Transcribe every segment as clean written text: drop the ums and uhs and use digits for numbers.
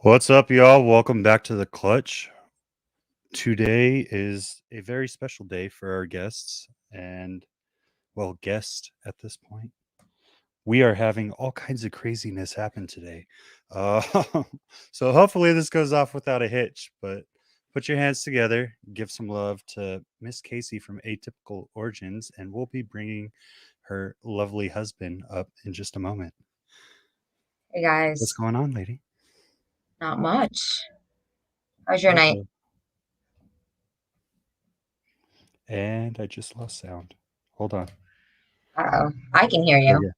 What's up, y'all? Welcome back to the Clutch. Today is a very special day for our guests and, well, guest at this point. We are having all kinds of craziness happen today. Uh, so hopefully this goes off without a hitch, but put your hands together, give some love to Miss Casey from Atypical Origins, and we'll be bringing her lovely husband up in just a moment. Hey guys, What's going on, lady? not much. How's your night? And I just lost sound. Hold on. Uh-oh, I can hear you.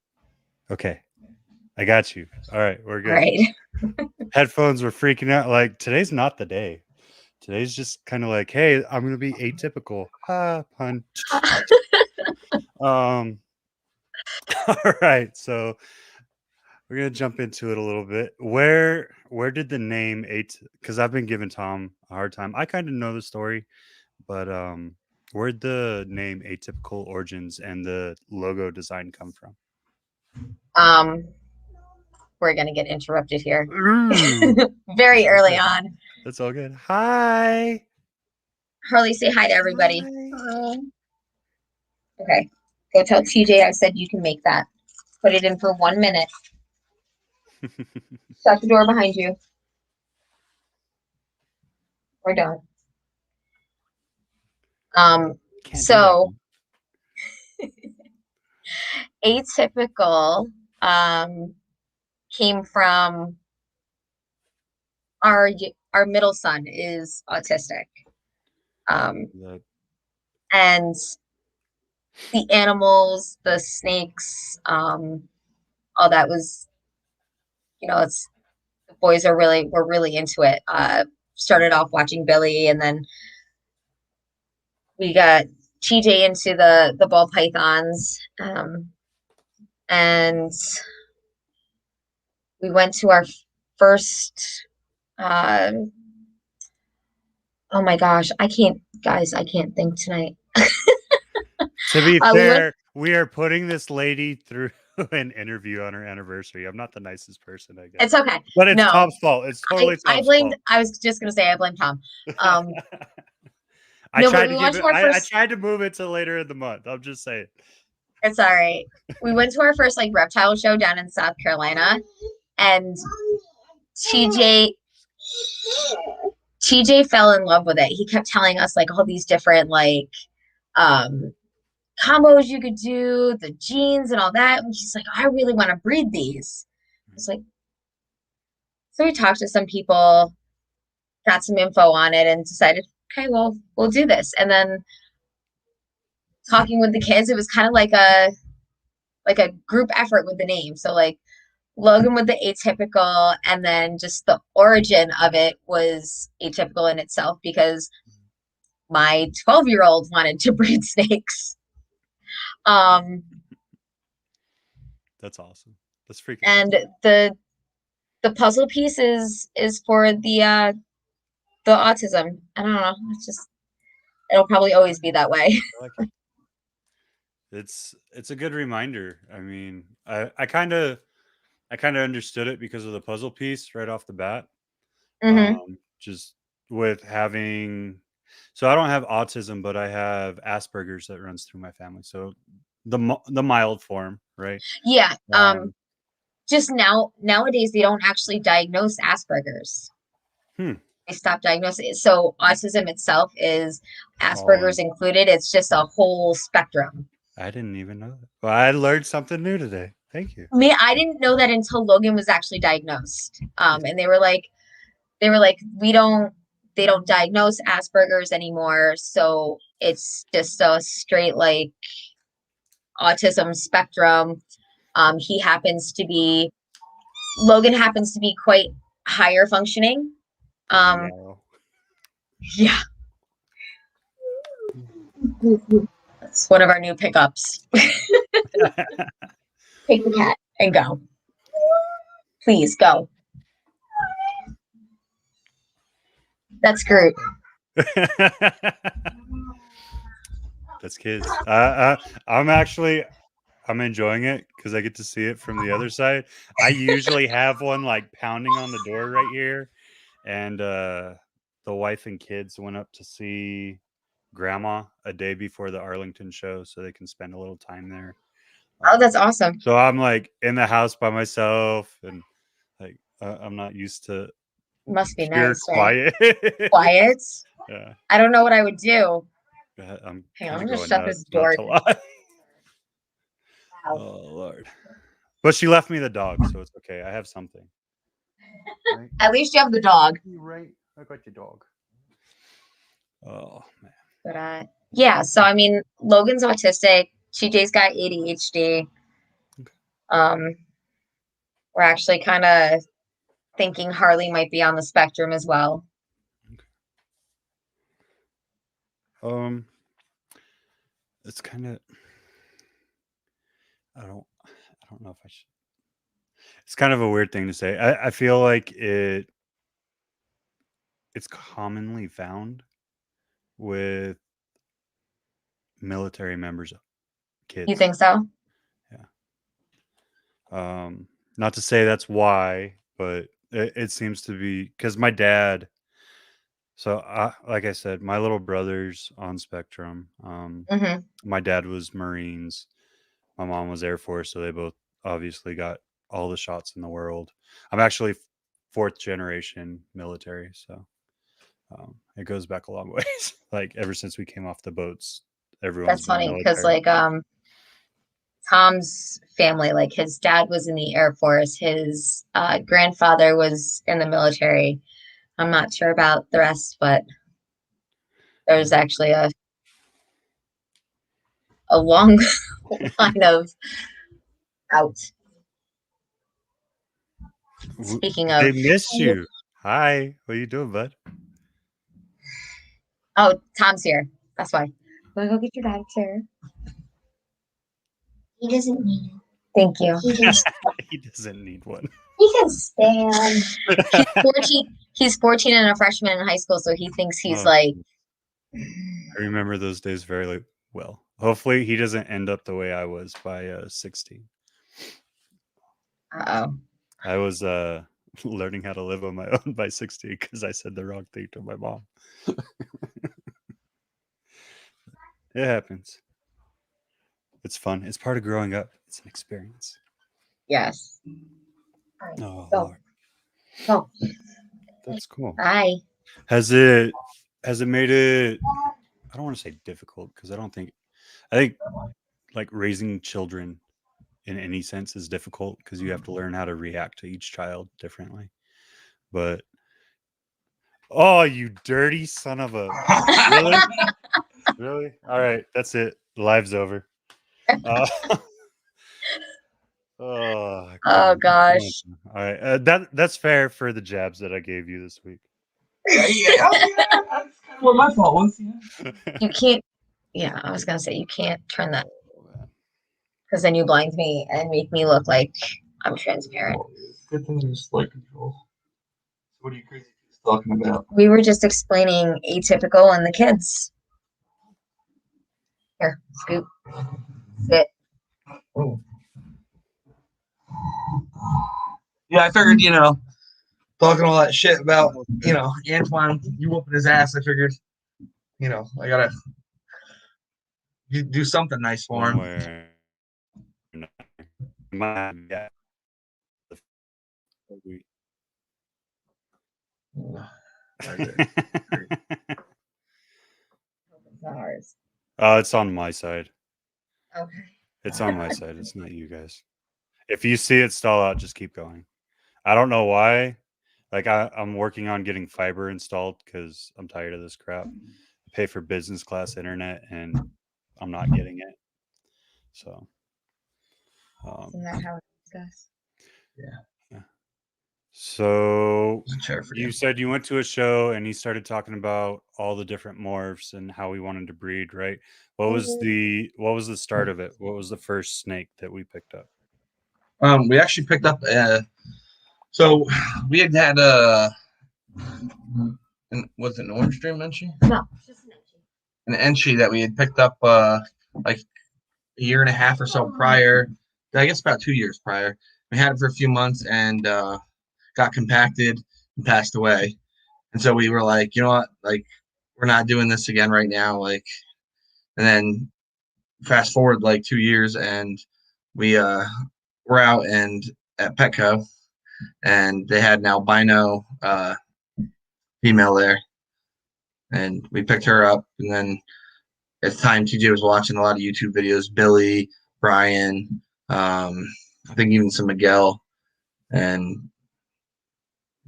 Okay. I got you. All right, we're good. All right. Headphones were freaking out. Like, today's not the day. Today's just kind of like, hey, I'm gonna be atypical. Ha, pun. All right, so we're gonna jump into it a little bit. Where did the name because I've been giving Tom a hard time. I kind of know the story, but where'd the name Atypical Origins and the logo design come from? We're gonna get interrupted here. Very early on. That's all good. Hi. Harley, say hi to everybody. Hi. Okay. Go tell TJ I said you can make that. Put it in for 1 minute. Shut the door behind you. We're done. So Atypical came from our middle son is autistic. And the animals, the snakes, all that was, it's the boys were really into it. Started off watching Billy, and then we got TJ into the ball pythons, and we went to our first. Oh my gosh, I can't think tonight. To be fair, we are putting this lady through an interview on her anniversary. I'm not the nicest person, I guess. It's okay. But it's Tom's fault. It's totally Tom's fault. I was just going to say I blame Tom. I tried to move it to later in the month. I'm just saying. It's all right. We went to our first reptile show down in South Carolina, and TJ fell in love with it. He kept telling us all these different combos you could do, the genes and all that. And he's like, I really want to breed these. I was like, so we talked to some people, got some info on it, and decided, okay, well, we'll do this. And then talking with the kids, it was kind of like a group effort with the name. So Logan with the atypical, and then just the origin of it was atypical in itself because my 12-year-old wanted to breed snakes. That's awesome. That's freaking and awesome. The puzzle piece is for the autism. I don't know. It's just, it'll probably always be that way. It's a good reminder. I mean, I kind of understood it because of the puzzle piece right off the bat. Just with having, so I don't have autism, but I have Asperger's that runs through my family. So the mild form, right? Yeah. Just nowadays they don't actually diagnose Asperger's. They stopped diagnosing it. So autism itself is Asperger's included. It's just a whole spectrum. I didn't even know that. Well, I learned something new today. Thank you. I didn't know that until Logan was actually diagnosed. And they were like, they don't diagnose Asperger's anymore. So it's just a straight autism spectrum. Logan happens to be quite higher functioning. Yeah. That's one of our new pickups. Take the cat and go. Please go. That's Groot. That's kids. I'm enjoying it because I get to see it from the other side. I usually have one pounding on the door right here, and the wife and kids went up to see grandma a day before the Arlington show so they can spend a little time there. Oh, that's awesome. So I'm like in the house by myself, and like I'm not used to Must be pure nice, quiet. right? Quiet. Yeah, I don't know what I would do. I'm Hang on, kind I'm of gonna going shut this nuts, not door. to lie. Wow. Oh Lord. But she left me the dog, so it's okay. I have something. Right? At least you have the dog. Right. I got your dog. Oh man. But yeah, so I mean, Logan's autistic. TJ's got ADHD. Okay. We're actually kind of thinking Harley might be on the spectrum as well. Okay. It's kind of I don't know if I should. It's kind of a weird thing to say. I feel like it's commonly found with military members' kids. You think so? Yeah. Not to say that's why, but it seems to be because my dad. So, like I said, my little brother's on spectrum. Mm-hmm. My dad was Marines. My mom was Air Force, so they both obviously got all the shots in the world. I'm actually fourth generation military, so it goes back a long ways. Like ever since we came off the boats, everyone's That's been funny because military. Tom's family, like his dad was in the Air Force, his grandfather was in the military. I'm not sure about the rest, but there's actually a long line of out. Speaking of, They miss you. Hi, what are you doing, bud? oh, Tom's here. That's why. Wanna go get your dad chair? He doesn't need it. Thank you. He doesn't need one. He can stand. He's 14. He's 14 and a freshman in high school, so he thinks he's like. I remember those days very well. Hopefully, he doesn't end up the way I was by 16. Uh-oh. I was learning how to live on my own by 16 because I said the wrong thing to my mom. It happens. It's fun. It's part of growing up. It's an experience. Yes. Oh, Go. Lord. Go. That's cool. Bye. Has it made it, I don't want to say difficult because I think like raising children in any sense is difficult because you have to learn how to react to each child differently. But oh, you dirty son of a really? Really? All right, that's it. Live's over. Oh gosh. All right, that's fair for the jabs that I gave you this week. Yeah, that's kind of what my fault was. Yeah. You can't. Yeah, I was gonna say you can't turn that because then you blind me and make me look like I'm transparent. Good thing there's light control. So what are you crazy kids talking about? We were just explaining Atypical and the kids. Here, scoot, sit. Oh. Yeah, I figured, talking all that shit about, Antoine, you whooping his ass. I figured, I gotta do something nice for him. Yeah. Ours. It's on my side. Okay. It's on my side. It's not you guys. If you see it stall out, just keep going. I don't know why. Like I'm working on getting fiber installed because I'm tired of this crap. I pay for business class internet and I'm not getting it. So Isn't that how it goes? Yeah. So you you said you went to a show and he started talking about all the different morphs and how he wanted to breed, right? What was the start of it? What was the first snake that we picked up? We actually picked up so we had was it an orange dream Enchi? No, just an Enchi that we had picked up like a year and a half or so prior. I guess about 2 years prior. We had it for a few months and got compacted and passed away. And so we were like, you know what, like we're not doing this again right now. Like, and then fast forward like 2 years, and we were out and at Petco, and they had an albino female there, and we picked her up. And then at the time, TJ was watching a lot of YouTube videos, Billy, Brian, I think even some Miguel, and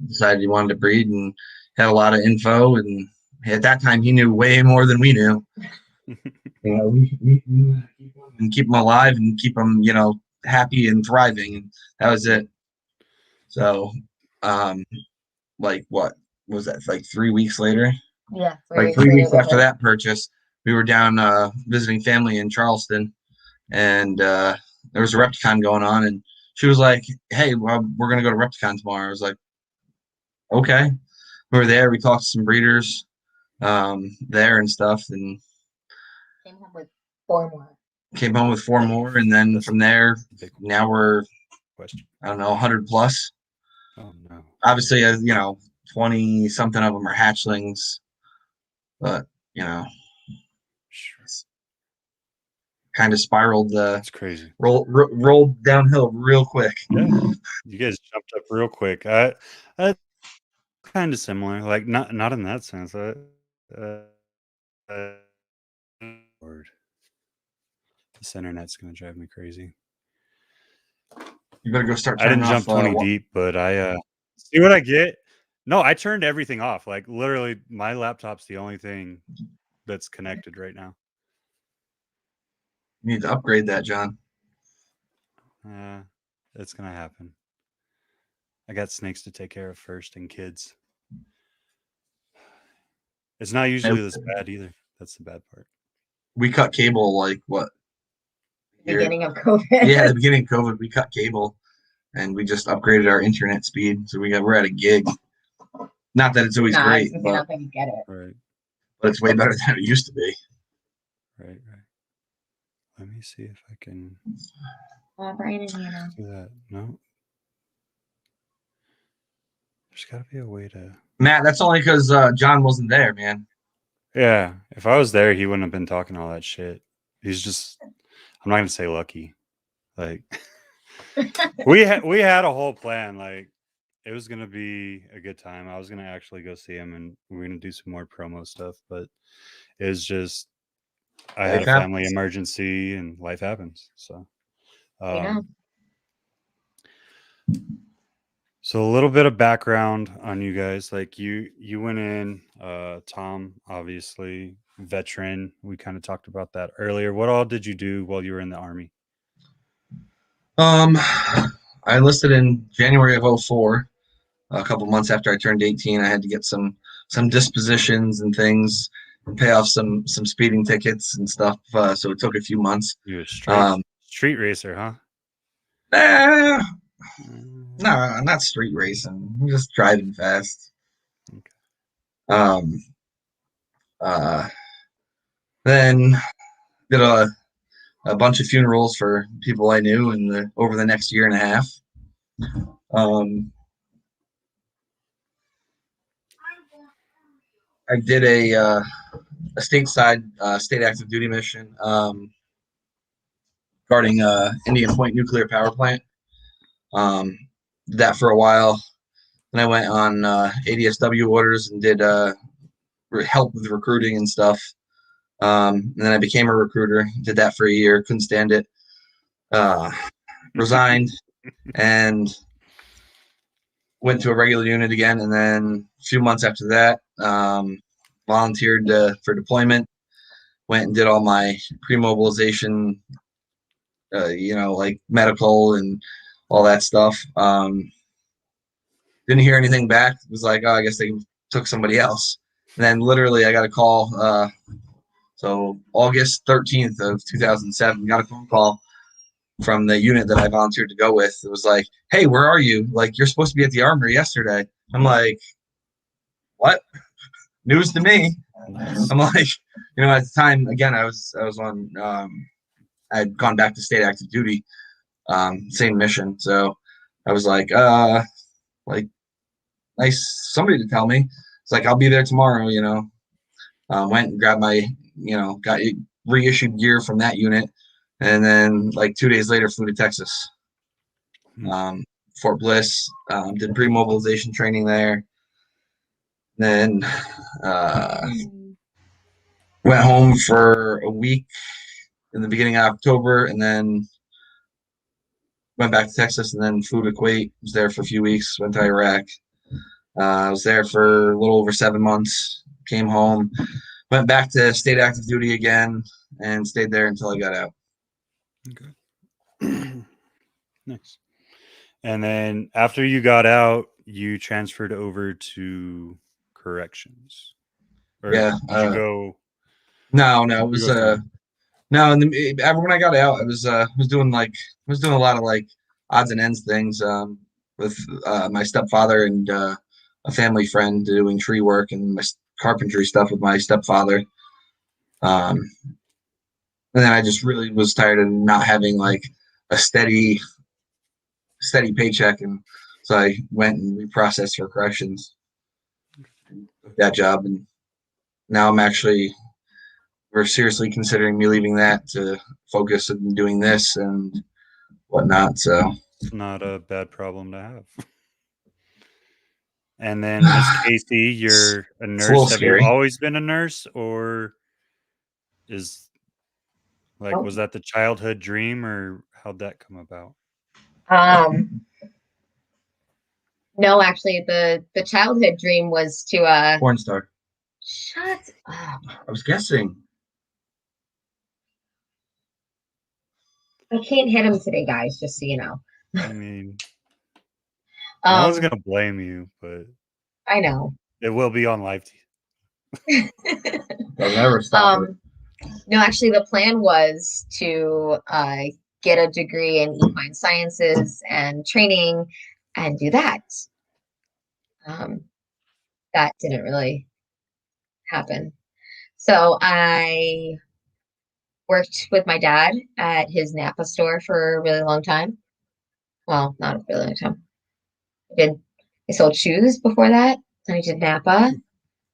decided he wanted to breed and had a lot of info. And at that time, he knew way more than we knew. You know, we knew how to keep them and keep them alive and keep them, you know, happy and thriving. And that was it. So, like, what was that? Like 3 weeks later? Yeah. Like 3 weeks after that purchase, we were down visiting family in Charleston, and there was a Repticon going on, and she was like, "Hey, well, we're gonna go to Repticon tomorrow." I was like, "Okay." We were there. We talked to some breeders there and stuff, and Came home with 4 more. came home with 4 more, and then That's from there, big now we're question. I don't know 100 plus. Oh no. Obviously, you know, 20 something of them are hatchlings, but you know, Sure. kind of spiraled That's crazy. rolled downhill real quick. Yeah. You guys jumped up real quick. I kind of similar. Like not in that sense. Lord. This internet's gonna drive me crazy. You better go start I turning didn't jump off, 20 deep, but I see what I get. No, I turned everything off. Like literally, my laptop's the only thing that's connected right now. You need to upgrade that, John. It's gonna happen. I got snakes to take care of first and kids. It's not usually this bad either. That's the bad part. We cut cable like what? Beginning of COVID. Yeah, the beginning of COVID, we cut cable, and we just upgraded our internet speed. So we're at a gig. Not that it's always great, You're but not gonna get it. Right. it's way better than it used to be. Right. Let me see if I can Brian and Hannah. do that. No. There's got to be a way to. Matt, that's only because John wasn't there, man. Yeah, if I was there, he wouldn't have been talking all that shit. He's just. I'm not gonna say lucky. Like we had a whole plan. Like it was gonna be a good time. I was gonna actually go see him, and we're gonna do some more promo stuff. But it was just I had a family emergency, and life happens. So. So a little bit of background on you guys. Like you went in, Tom, obviously veteran. We kind of talked about that earlier. What all did you do while you were in the Army? I enlisted in January of 2004. A couple months after I turned 18, I had to get some dispositions and things and pay off some speeding tickets and stuff. So it took a few months. You a street racer, huh? No, not street racing. I'm just driving fast. Okay. Then did a bunch of funerals for people I knew over the next year and a half. I did a stateside state active duty mission regarding Indian Point nuclear power plant. Did that for a while. Then I went on ADSW orders and did help with recruiting and stuff. And then I became a recruiter. Did that for a year. Couldn't stand it. Resigned and went to a regular unit again. And then a few months after that, volunteered for deployment. Went and did all my pre-mobilization, like medical and all that stuff. Didn't hear anything back. It was like, oh, I guess they took somebody else. And then literally I got a call. So August 13th of 2007, got a phone call from the unit that I volunteered to go with. It was like, hey, where are you? Like, you're supposed to be at the armory yesterday. I'm like, what? News to me. I'm like, at the time, again, I was on, I had gone back to state active duty, same mission. So I was like, nice somebody to tell me. It's like, I'll be there tomorrow, went and grabbed my, got reissued gear from that unit. And then like 2 days later, flew to Texas, Fort Bliss, did pre-mobilization training there. Then went home for a week in the beginning of October, and then went back to Texas, and then flew to Kuwait. Was there for a few weeks. Went to Iraq. I was there for a little over 7 months. Came home, went back to state active duty again, and stayed there until I got out. Okay. Nice. And then after you got out, you transferred over to corrections. Or Yeah. did you go? No, it was no. And when I got out, I was doing a lot of like odds and ends things with my stepfather and a family friend, doing tree work and my carpentry stuff with my stepfather. And then I just really was tired of not having like a steady paycheck, and so I went and reprocessed for corrections, that job, and now we're seriously considering me leaving that to focus on doing this and whatnot. So it's not a bad problem to have. And then Miss Casey, you're a nurse. a little Have scary. you always been a nurse, or was that the childhood dream, or how'd that come about? No, actually, the childhood dream was to porn star. Shut up. I was guessing. I can't hit him today, guys, just so you know. I mean, no one's gonna blame you, but I know. It will be on live They'll never stop it. No, actually, the plan was to get a degree in equine sciences and training and do that. That didn't really happen. So I worked with my dad at his Napa store for a really long time. Well, not a really long time. I sold shoes before that. Then I did Napa.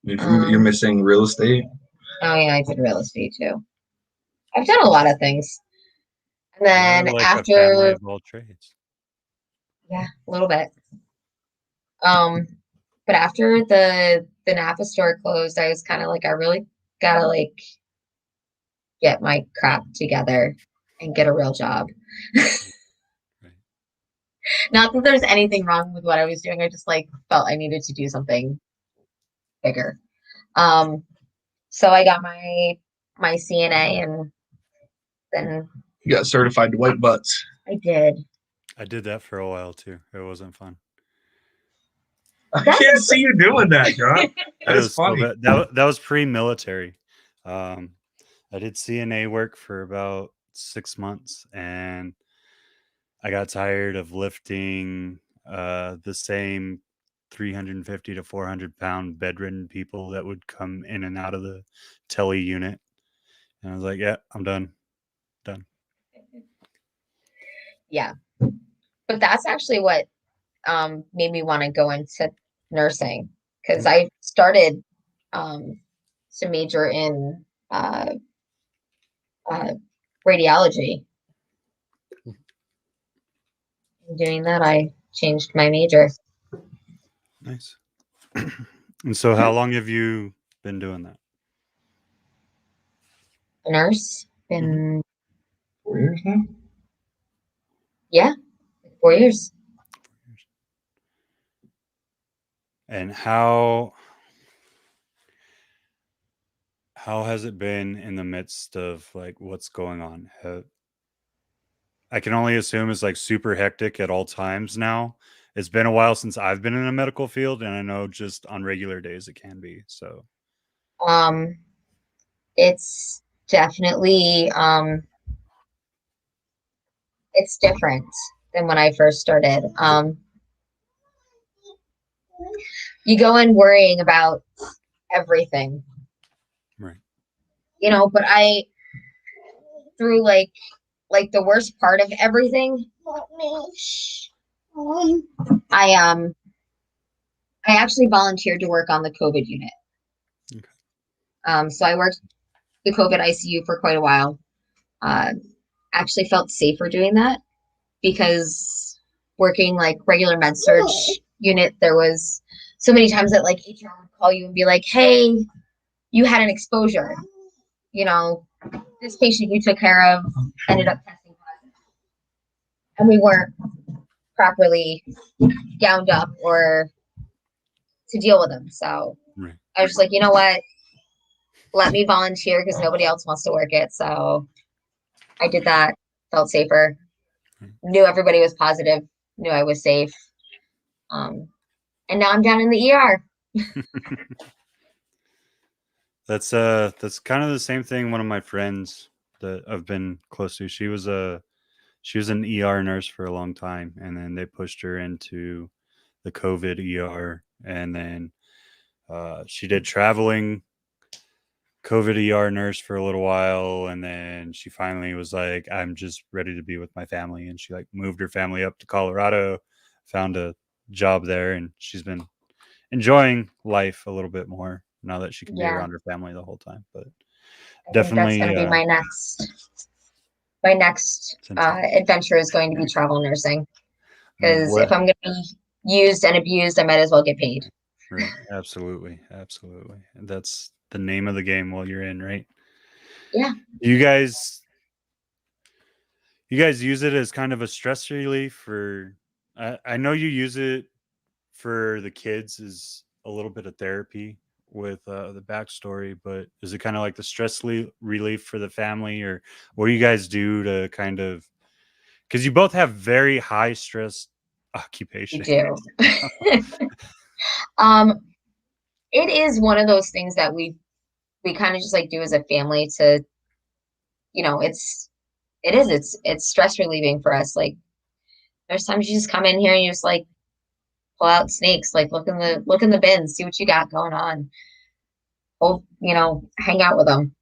You're missing real estate. Oh yeah, I did real estate too. I've done a lot of things. And then like after, a family of all trades. Yeah, a little bit. But after the Napa store closed, I was kind of like, I really gotta like get my crap together and get a real job. Right. Not that there's anything wrong with what I was doing. I just like felt I needed to do something bigger. So I got my CNA, and then You got certified to wipe butts. I did. I did that for a while too. It wasn't fun. I can't see you doing that, John. That's funny. So that was pre-military. I did CNA work for about 6 months, and I got tired of lifting the same 350 to 400 pound bedridden people that would come in and out of the tele unit. And I was like, yeah, I'm done. Yeah. But that's actually what made me want to go into nursing, because I started to major in radiology. Doing that, I changed my major. Nice. And so how long have you been doing that? A nurse. Been 4 years now? Yeah, 4 years. And how has it been in the midst of like what's going on? I can only assume it's like super hectic at all times now. It's been a while since I've been in a medical field, and I know just on regular days it can be. So it's definitely it's different than when I first started. You go in worrying about everything. Right. You know, but I through like the worst part of everything, I I actually volunteered to work on the COVID unit. Okay. So I worked the COVID ICU for quite a while. Actually felt safer doing that because working like regular med surg unit, there was so many times that like HR would call you and be like, hey, you had an exposure. You know, this patient you took care of ended up testing positive. And we weren't properly gowned up or to deal with them. So Right. I was just like, you know what? Let me volunteer because nobody else wants to work it. So I did that, felt safer, knew everybody was positive, knew I was safe. And now I'm down in the ER. That's kind of the same thing. One of my friends that I've been close to, she was an ER nurse for a long time, and then they pushed her into the COVID ER, and then she did traveling COVID ER nurse for a little while, and then she finally was like, I'm just ready to be with my family, and she like moved her family up to Colorado, found a job there, and she's been enjoying life a little bit more now that she can be Yeah. around her family the whole time. But I definitely think that's going to be my next adventure is going to be travel nursing, because if I'm going to be used and abused, I might as well get paid. Right. Absolutely. And that's the name of the game while you're in, right? Yeah. You guys use it as kind of a stress relief for, I know you use it for the kids as a little bit of therapy with the backstory, but is it kind of like the stress relief for the family, or what do you guys do to kind of, because you both have very high stress occupation. You do. It is one of those things that we kind of just like do as a family to, you know, it's stress relieving for us. Like there's times you just come in here and you just like pull out snakes, like look in the bins, see what you got going on. Oh, you know, hang out with them.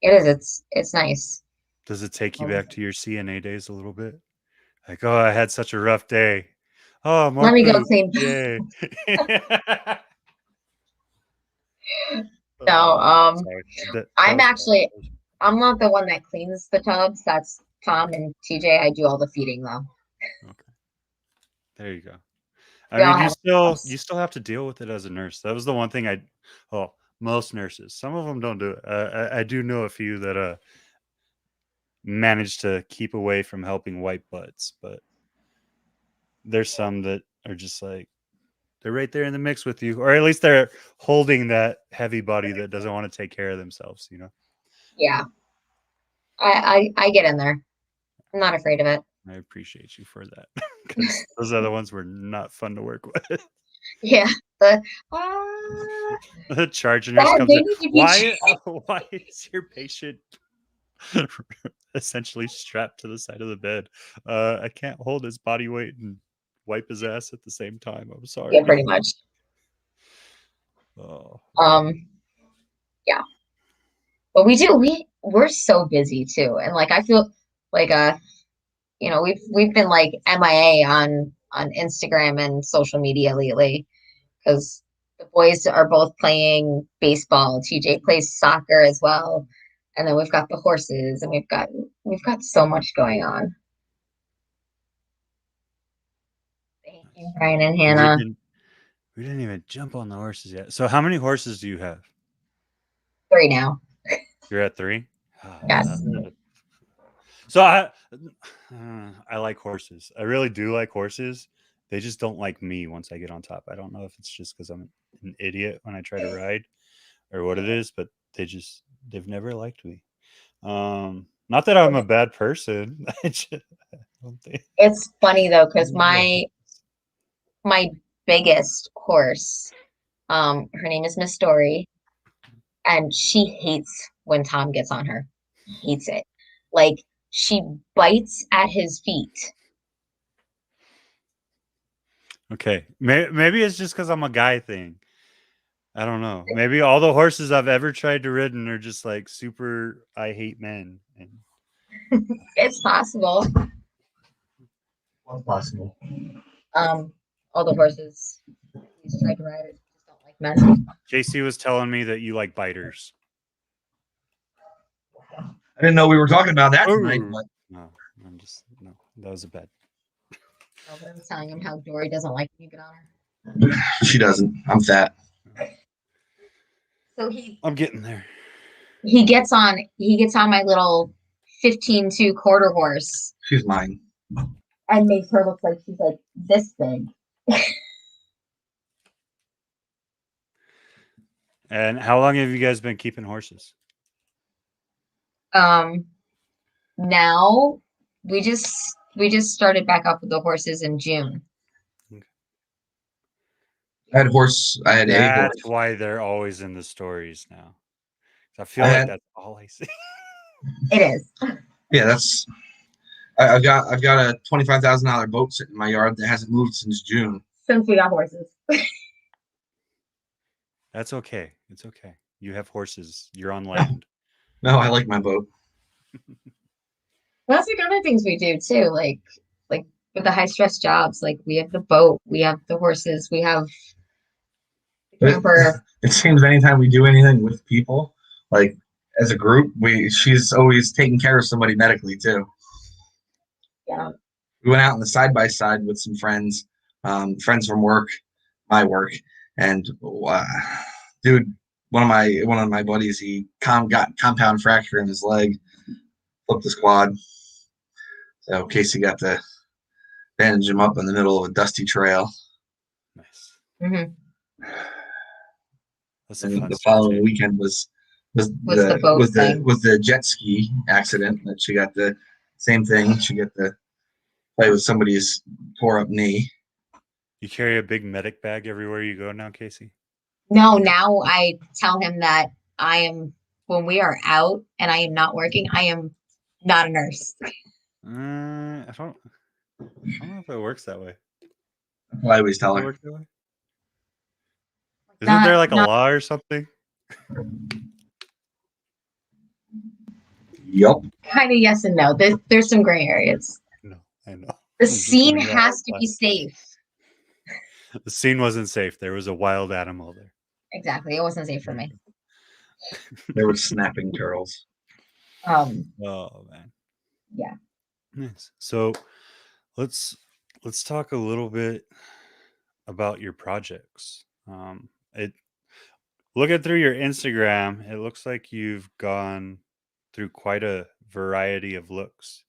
It's nice. Does it take you back to your CNA days a little bit? Like, oh, I had such a rough day. Oh, more Let me go poop. clean. Yay. No, Sorry. I'm not the one that cleans the tubs. That's Tom and TJ. I do all the feeding though. Okay. There you go. We all I mean, have you still have to deal with it as a nurse. That was the one thing most nurses, some of them don't do it. I do know a few that manage to keep away from helping wipe butts, but there's some that are just like, they're right there in the mix with you, or at least they're holding that heavy body that doesn't want to take care of themselves, you know? Yeah. I get in there. I'm not afraid of it. I appreciate you for that, because those other ones were not fun to work with. Yeah. The charge nurse comes in. Why is your patient essentially strapped to the side of the bed? I can't hold his body weight and wipe his ass at the same time. I'm sorry. Yeah, pretty much. Oh. Yeah. But we're so busy too. And like I feel like you know, we've been like MIA on Instagram and social media lately because the boys are both playing baseball. TJ plays soccer as well. And then we've got the horses, and we've got so much going on. Thank you, Brian and Hannah. We didn't even jump on the horses yet. So how many horses do you have? 3 now. You're at 3? Yes. So I like horses. I really do like horses. They just don't like me once I get on top. I don't know if it's just because I'm an idiot when I try to ride or what it is, but they've never liked me. Not that I'm a bad person. It's funny though, because my biggest horse, her name is Miss Story, and she hates when Tom gets on her. Hates it. Like she bites at his feet. Okay, maybe it's just because I'm a guy thing. I don't know. Maybe all the horses I've ever tried to ridden are just like super. I hate men. It's possible. What's possible? All the horses He's tried to ride it. Just don't like men. Casey was telling me that you like biters. I didn't know we were talking about that tonight. Ooh. But No, I'm just no. That was a bad. Oh, but I was telling him how Dory doesn't like when you get on her. she doesn't. I'm fat. So I'm getting there. he gets on my little 15-2 quarter horse She's mine. and makes her look like she's like this big. And how long have you guys been keeping horses? Now we just started back up with the horses in June. I had a horse. I had a horse. That's why they're always in the stories now. I feel I like had- that's all I see. It is. Yeah, that's. I've got a $25,000 boat sitting in my yard that hasn't moved since June. Since we got horses. That's okay. It's okay. You have horses. You're on land. No, I like my boat. That's like other things we do too, like with the high stress jobs. Like we have the boat, we have the horses, we have the camper. It seems anytime we do anything with people, like as a group, she's always taking care of somebody medically too. Yeah. We went out on the side by side with some friends, friends from work, my work, and dude, one of my buddies, he got compound fracture in his leg, flipped his quad. So Casey got to bandage him up in the middle of a dusty trail. Nice. Mm-hmm. That's a And fun the story, following too. weekend was the boat thing. the jet ski accident that she got the same thing. She got to play with somebody's tore up knee. You carry a big medic bag everywhere you go now, Casey? No, now I tell him that when we are out and I am not working, I am not a nurse. I don't know if it works that way. I always tell Does it her. work that way? Isn't there like a law or something? Yep. Kind of yes and no. There's some gray areas. No, I know. The I'm just scene wondering has to why. be safe. The scene wasn't safe. There was a wild animal there. Exactly. It wasn't safe for me. There were snapping turtles. Oh man. Yeah. Nice. So let's talk a little bit about your projects. Looking through your Instagram, it looks like you've gone through quite a variety of looks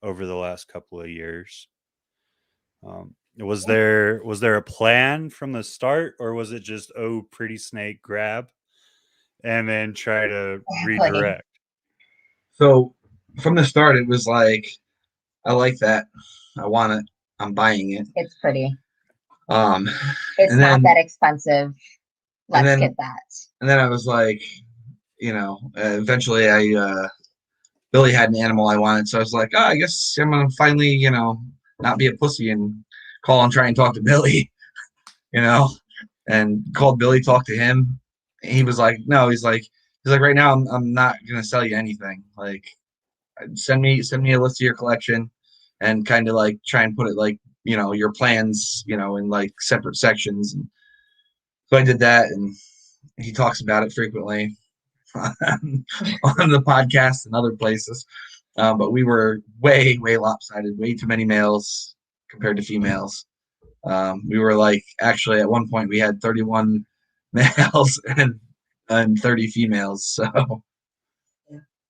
over the last couple of years. Was there a plan from the start, or was it just pretty snake grab and then try to redirect? So from the start, it was like, I like that. I want it. I'm buying it. It's pretty. It's not that expensive. Let's get that. And then I was like, eventually Billy had an animal I wanted. So I was like, I guess I'm going to finally, not be a pussy and call and try and talk to Billy, and called Billy, talked to him. He was like, no, he's like, right now I'm not going to sell you anything. Like, send me a list of your collection and kind of like try and put it like, your plans, in like separate sections. And so I did that, and he talks about it frequently on the podcast and other places. But we were way lopsided, way too many males compared to females. We were like, actually at one point we had 31 males and 30 females. So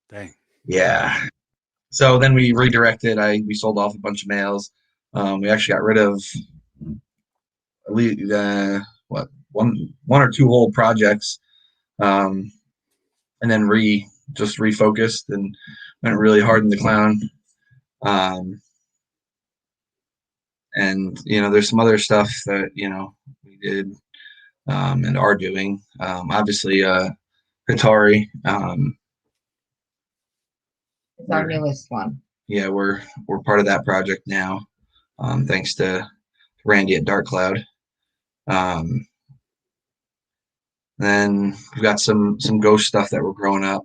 Dang. yeah. So then we redirected. We sold off a bunch of males. We actually got rid of at least one or two whole projects, and then just refocused and went really hard in the clown. And there's some other stuff that we did and are doing. Obviously, Hatari. It's our newest one. Yeah, we're part of that project now, thanks to Randy at Dark Cloud. Then we've got some ghost stuff that we're growing up.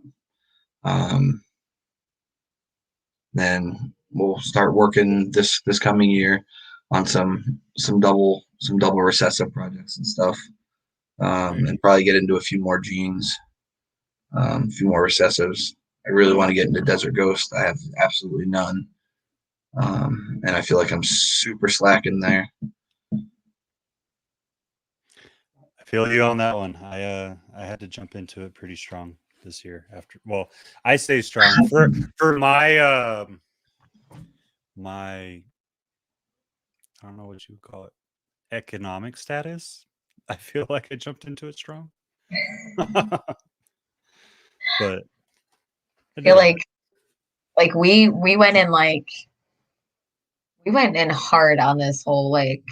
Then we'll start working this coming year on some double recessive projects and stuff, and probably get into a few more genes, a few more recessives. I really want to get into Desert Ghost. I have absolutely none, and I feel like I'm super slacking there. I feel you on that one. I had to jump into it pretty strong this year after. Well, I say strong for my my, I don't know what you would call it, economic status. I feel like I jumped into it strong. But I feel like we went in hard on this whole like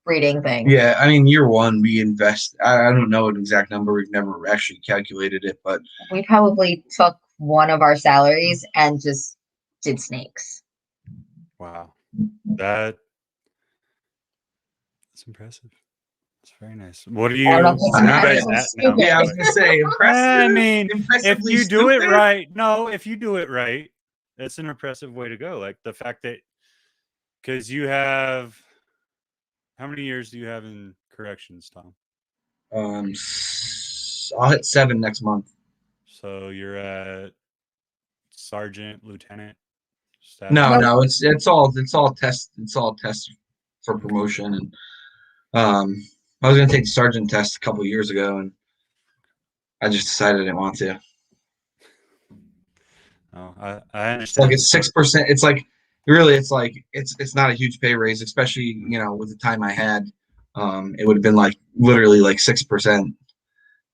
breeding thing. Yeah, I mean, year one, we invest. I don't know an exact number. We've never actually calculated it, but we probably took one of our salaries and just did snakes. wow, that's impressive. It's very nice. What are you? I don't know if What it's are you impressive. guys at now? yeah, I was gonna say impressive. I mean, if impressively you do it stupid. right, no, if you do it right, it's an impressive way to go. Like the fact that, because you have, how many years do you have in corrections, Tom? I'll hit 7 next month. So you're at sergeant, lieutenant status? No, it's all test. It's all tests for promotion, and I was gonna take the sergeant test a couple years ago, and I just decided I didn't want to. Oh, I understand. It's like it's 6%. It's like really, it's not a huge pay raise, especially with the time I had. It would have been like literally like 6%,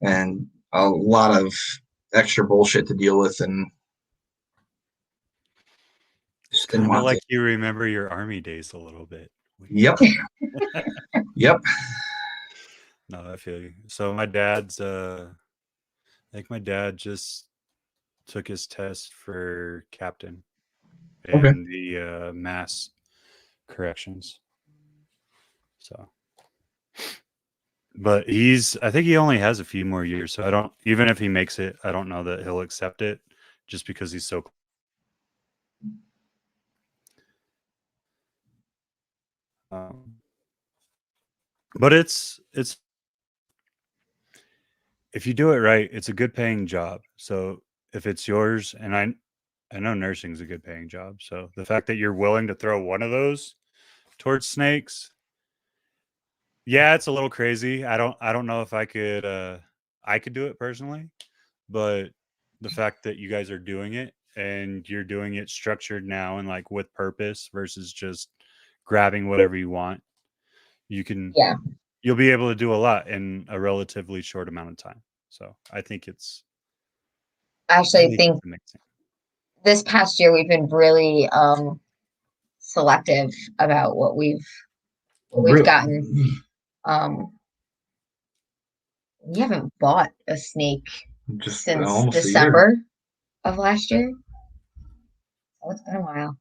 and a lot of extra bullshit to deal with, and just didn't want like to. you remember your army days a little bit. Yep. Yep. No, I feel you. So my dad's I think my dad just took his test for captain in the mass corrections. So, but I think he only has a few more years. So I don't, even if he makes it, I don't know that he'll accept it just because he's so. But it's if you do it right, it's a good paying job. So if it's yours, and I know nursing's a good paying job. So the fact that you're willing to throw one of those towards snakes, yeah, it's a little crazy. I don't know if I could do it personally, but the fact that you guys are doing it and you're doing it structured now and like with purpose versus just grabbing whatever you want, you'll be able to do a lot in a relatively short amount of time. So I think it's Actually, I think amazing. This past year we've been really selective about what we've gotten. We haven't bought a snake since December of last year. So it's been a while.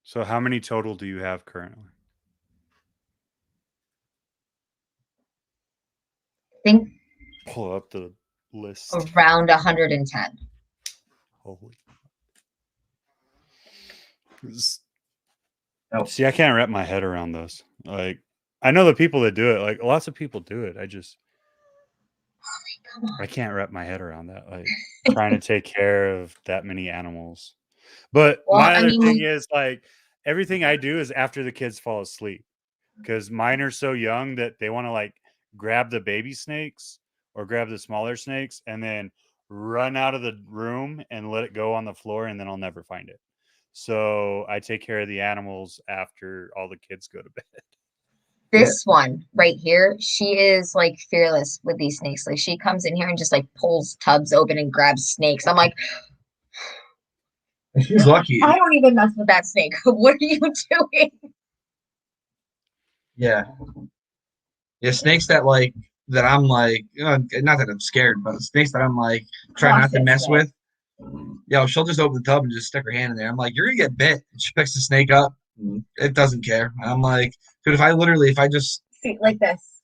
So how many total do you have currently? I think pull up the list. Around 110. Holy. See, I can't wrap my head around those. Like, I know the people that do it. Like, lots of people do it. I can't wrap my head around that. Like, trying to take care of that many animals. But my other thing is, like, everything I do is after the kids fall asleep, because mine are so young that they want to like grab the baby snakes or grab the smaller snakes and then run out of the room and let it go on the floor, and then I'll never find it. So I take care of the animals after all the kids go to bed. This one right here, she is like fearless with these snakes. Like, she comes in here and just like pulls tubs open and grabs snakes. I'm like, she's lucky. I don't even mess with that snake. What are you doing? Yeah. Snakes that I'm like, not that I'm scared, but snakes that I'm like trying not to mess with. She'll just open the tub and just stick her hand in there. I'm like, you're gonna get bit. And she picks the snake up. It doesn't care. I'm like, dude, if I just see like this,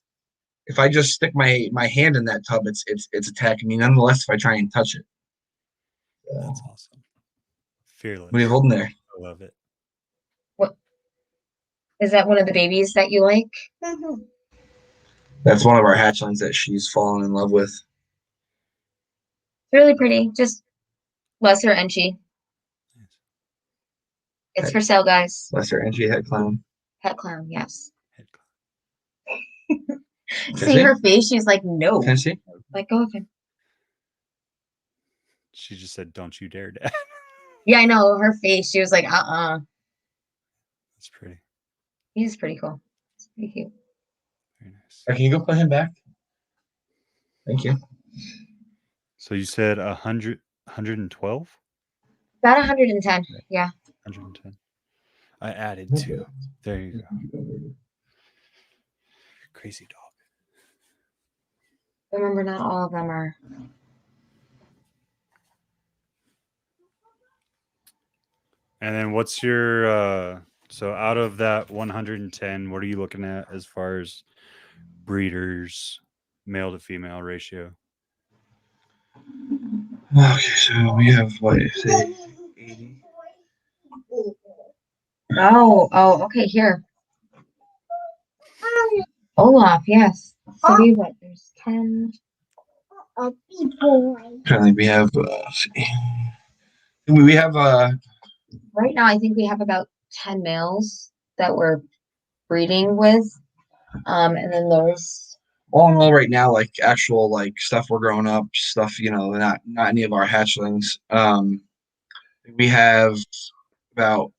if I just stick my hand in that tub, it's attacking me. Nonetheless, if I try and touch it. That's awesome. Fearless. What are you holding there? I love it. What? Is that one of the babies that you like? That's one of our hatchlings that she's fallen in love with. Really pretty. Just lesser Enchi. It's for sale, guys. Lesser Angie head clown. Pet clown, yes. Head clown. See her face? She's like, no. Can I see? Let go of him. She just said, "Don't you dare, Dad." Yeah, I know. Her face. She was like, uh-uh. That's pretty. He's pretty cool. It's pretty cute. Very nice. Can you go put him back? Thank you. So you said 100, 112? About 110. Yeah. 110. I added 2. There you go. Crazy dog. Remember, not all of them are. And then what's your so out of that 110, what are you looking at as far as breeders, male to female ratio? Okay, so we have what, say 80? Oh, okay, here. Olaf, yes. So we what? There's 10. Currently, we have we have Right now, I think we have about 10 males that we're breeding with. And then there's all in all right now, like actual like stuff we're growing up, stuff, you know, not any of our hatchlings. We have about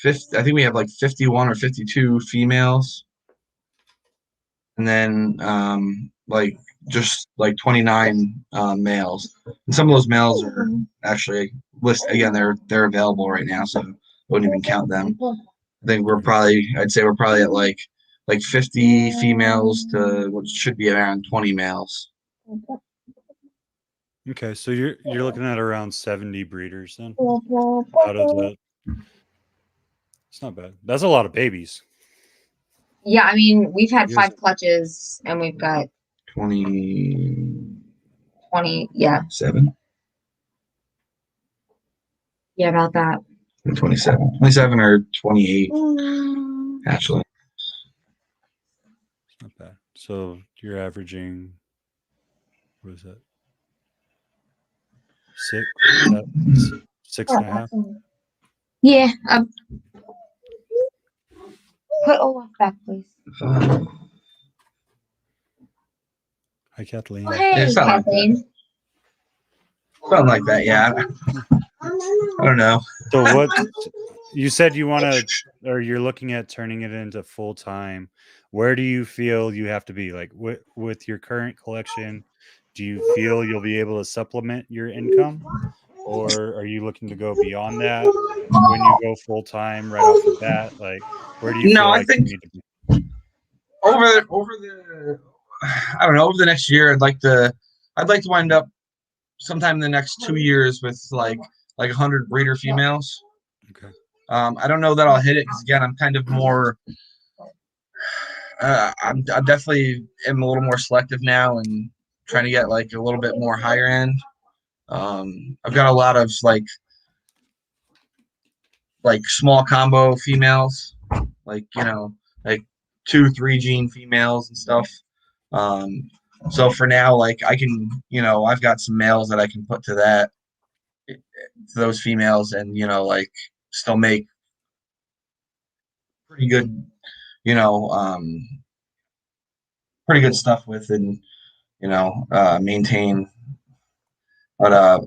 50, I think we have like 51 or 52 females. And then like just like 29 males. And some of those males are actually listed again, they're available right now, so I wouldn't even count them. I think I'd say we're probably at like 50 females to what should be around 20 males. Okay, so you're looking at around 70 breeders then out of that. It's not bad. That's a lot of babies. yeah, I mean, we've had Yes. 5 clutches and we've got 27. 20. Yeah, about that. 27 or 28 actually. It's not bad. So you're averaging, what is that? 6? Is that 6.5? Yeah. Put Olaf back, please. Hi, Kathleen. Oh, hey, It's not like Kathleen. Something like that, yeah. I don't know. So what you said you want to, or you're looking at turning it into full time. Where do you feel you have to be? Like with your current collection, do you feel you'll be able to supplement your income, or are you looking to go beyond that when you go full time right off the bat? Like, where do you feel like you need to be? Over the I don't know, over the next year, I'd like to wind up sometime in the next 2 years with like 100 breeder females. Okay. I don't know that I'll hit it because again, I'm kind of more. I definitely am a little more selective now and trying to get like a little bit more higher end. I've got a lot of like small combo females, like like 2-3 gene females and stuff. So for now, like I can, I've got some males that I can put to those females, and like still make pretty good, pretty good stuff with, and maintain. But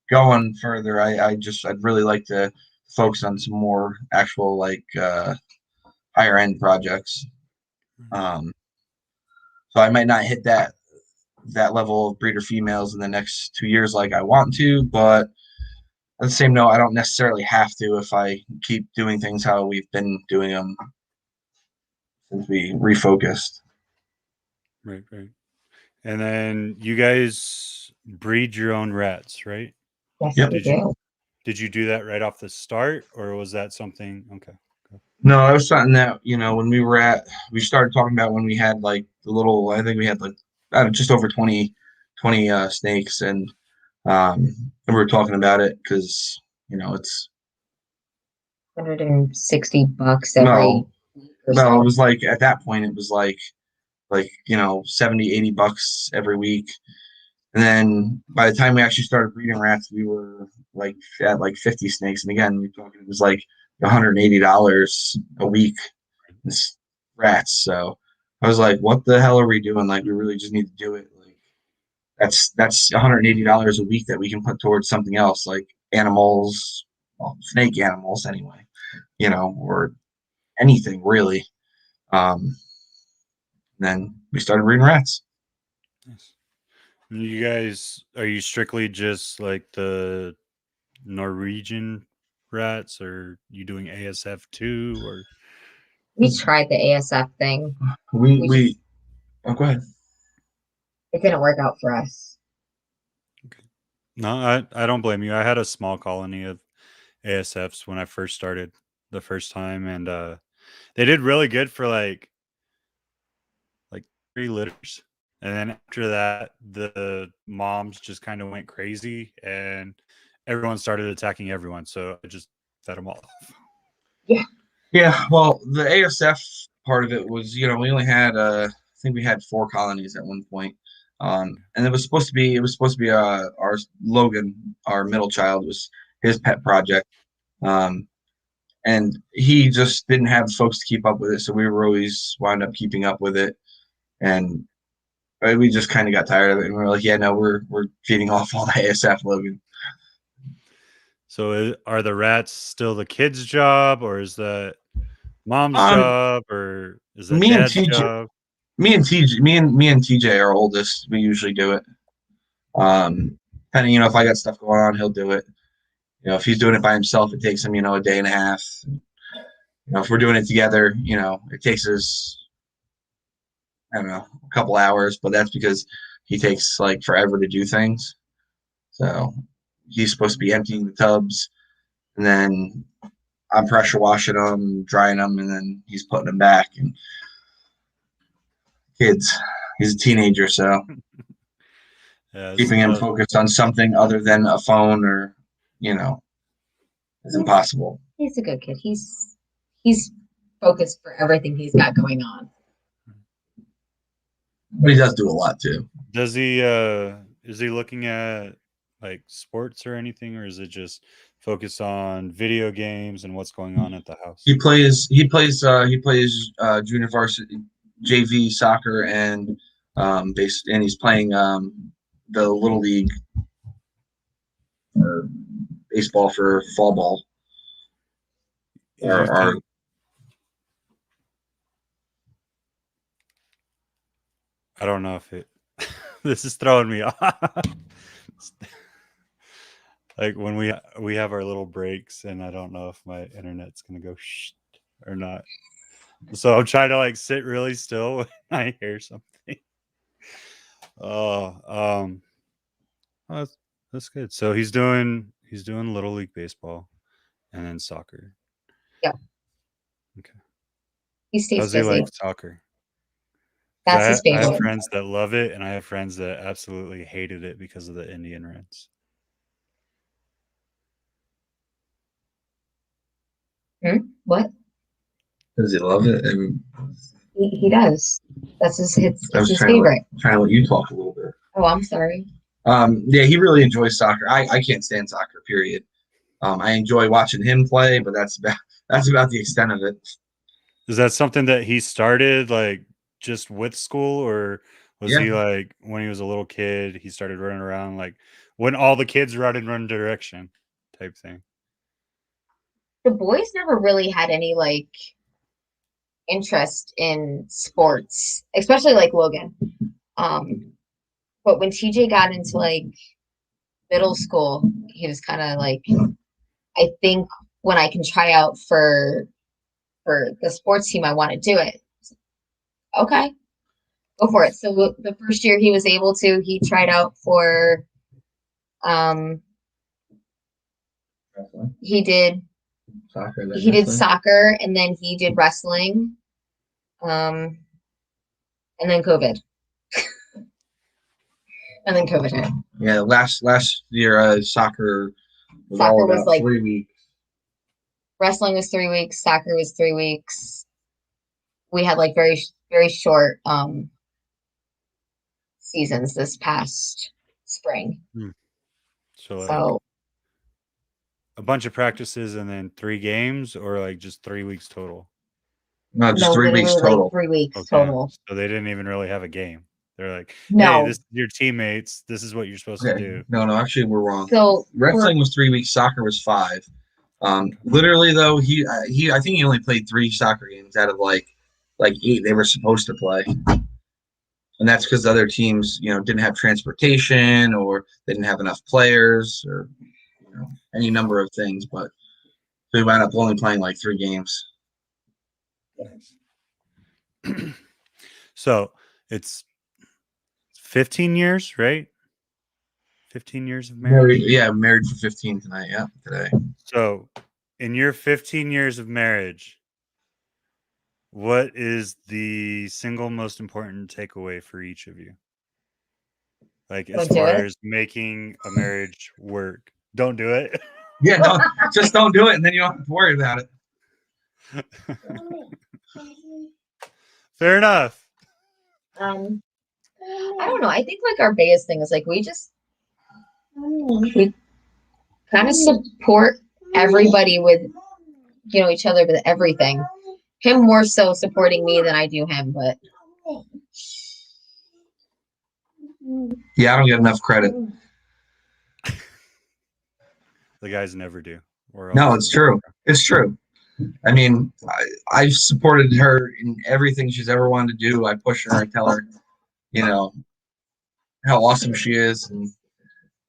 going further, I'd really like to focus on some more actual like higher end projects. So I might not hit that level of breeder females in the next 2 years like I want to, but at the same note, I don't necessarily have to if I keep doing things how we've been doing them since we refocused. Right. And then you guys breed your own rats, right? Yes, Yep. we do. Did you do that right off the start, or was that something? Okay. No, that was something that, when we started talking about when we had like the little, I think we had like just over 20 snakes, and we were talking about it because, it's $160 every Well, it was like at that point it was like you know, 70-80 bucks every week. And then by the time we actually started breeding rats, we were like at like 50 snakes. And again, we're talking, it was like $180 a week, this rats. So I was like, what the hell are we doing? Like, we really just need to do it. Like, that's $180 a week that we can put towards something else, like animals, well, snake animals anyway, you know, or anything really. Then we started breeding rats. Nice. You guys, are you strictly just like the Norwegian rats, or you doing ASF too, or? We tried the ASF thing. We oh, go ahead. It didn't work out for us. No, I don't blame you. I had a small colony of ASFs when I first started the first time, and they did really good for like 3 litters. And then after that, the moms just kind of went crazy and everyone started attacking everyone. So I just fed them all off. Yeah, well, the ASF part of it was, you know, we only had I think we had 4 colonies at one point. And it was supposed to be our Logan, our middle child, was his pet project. And he just didn't have folks to keep up with it, so we were always wound up keeping up with it. And we just kind of got tired of it, and we were like, yeah, no, we're feeding off all the ASF, Logan. So are the rats still the kid's job, or is that mom's job, or is that me and dad's TJ, job? me and TJ, our oldest, we usually do it. Depending, you know, if I got stuff going on, he'll do it. You know, if he's doing it by himself, it takes him, you know, a day and a half. You know, if we're doing it together, you know, it takes us, I don't know, a couple hours, but that's because he takes like forever to do things. So he's supposed to be emptying the tubs, and then I'm pressure washing them, drying them, and then he's putting them back. And kids, he's a teenager, so Yeah, keeping him focused on something other than a phone or, you know, is impossible. He's a good kid. He's focused for everything he's got going on. But he does do a lot too. Does he is he looking at like sports or anything, or is it just focus on video games and what's going on at the house? He plays junior varsity JV soccer and and he's playing the little league or baseball for fall ball. I don't know if it this is throwing me off. Like when we have our little breaks, and I don't know if my internet's gonna go shh or not. So I'm trying to like sit really still when I hear something. Oh, that's good. So he's doing little league baseball and then soccer. Yep. Okay. He stays How's he busy. like soccer? That's his I have favorite. friends that love it, and I have friends that absolutely hated it because of the Indian rents. What? Does he love it? He does. That's his trying favorite. Trying to let you talk a little bit. Oh, I'm sorry. Yeah, he really enjoys soccer. I can't stand soccer, period. I enjoy watching him play, but that's about the extent of it. Is that something that he started like just with school, or was he like when he was a little kid, he started running around like when all the kids run in one direction type thing? The boys never really had any like interest in sports, especially like Logan. But when TJ got into like middle school, he was kind of like, I think when I can try out for the sports team, I want to do it. Okay, go for it. So the first year he was able to, he tried out for, he did soccer, and then he did wrestling, and then COVID. And then COVID hit. Yeah, last year soccer was like 3 weeks. Wrestling was 3 weeks. Soccer was 3 weeks. we had like very short seasons this past spring. So like So a bunch of practices and then 3 games, or like just 3 weeks total? No, just no, 3 weeks literally total. like 3 weeks Okay. total. So they didn't even really have a game. They're like, hey, No. this is your teammates. This is what you're supposed to do. No, actually, we're wrong. So Wrestling was 3 weeks. Soccer was 5. Literally though, I think he only played 3 soccer games out of like 8 they were supposed to play, and that's because the other teams, didn't have transportation or they didn't have enough players or any number of things. But so he wound up only playing like 3 games. So it's 15 years, right? 15 years of marriage. Married for 15 tonight. Yeah, today. So in your 15 years of marriage, what is the single most important takeaway for each of you? Like as Don't do far it. as making a marriage work. Don't do it. Yeah, don't do it, and then you don't have to worry about it. Fair enough. I don't know. I think like our biggest thing is like we kind of support everybody with each other with everything. Him more so supporting me than I do him, but Yeah, I don't get enough credit. The guys never do. No, it's true. It's true. I mean, I've supported her in everything she's ever wanted to do. I push her. I tell her, how awesome she is, and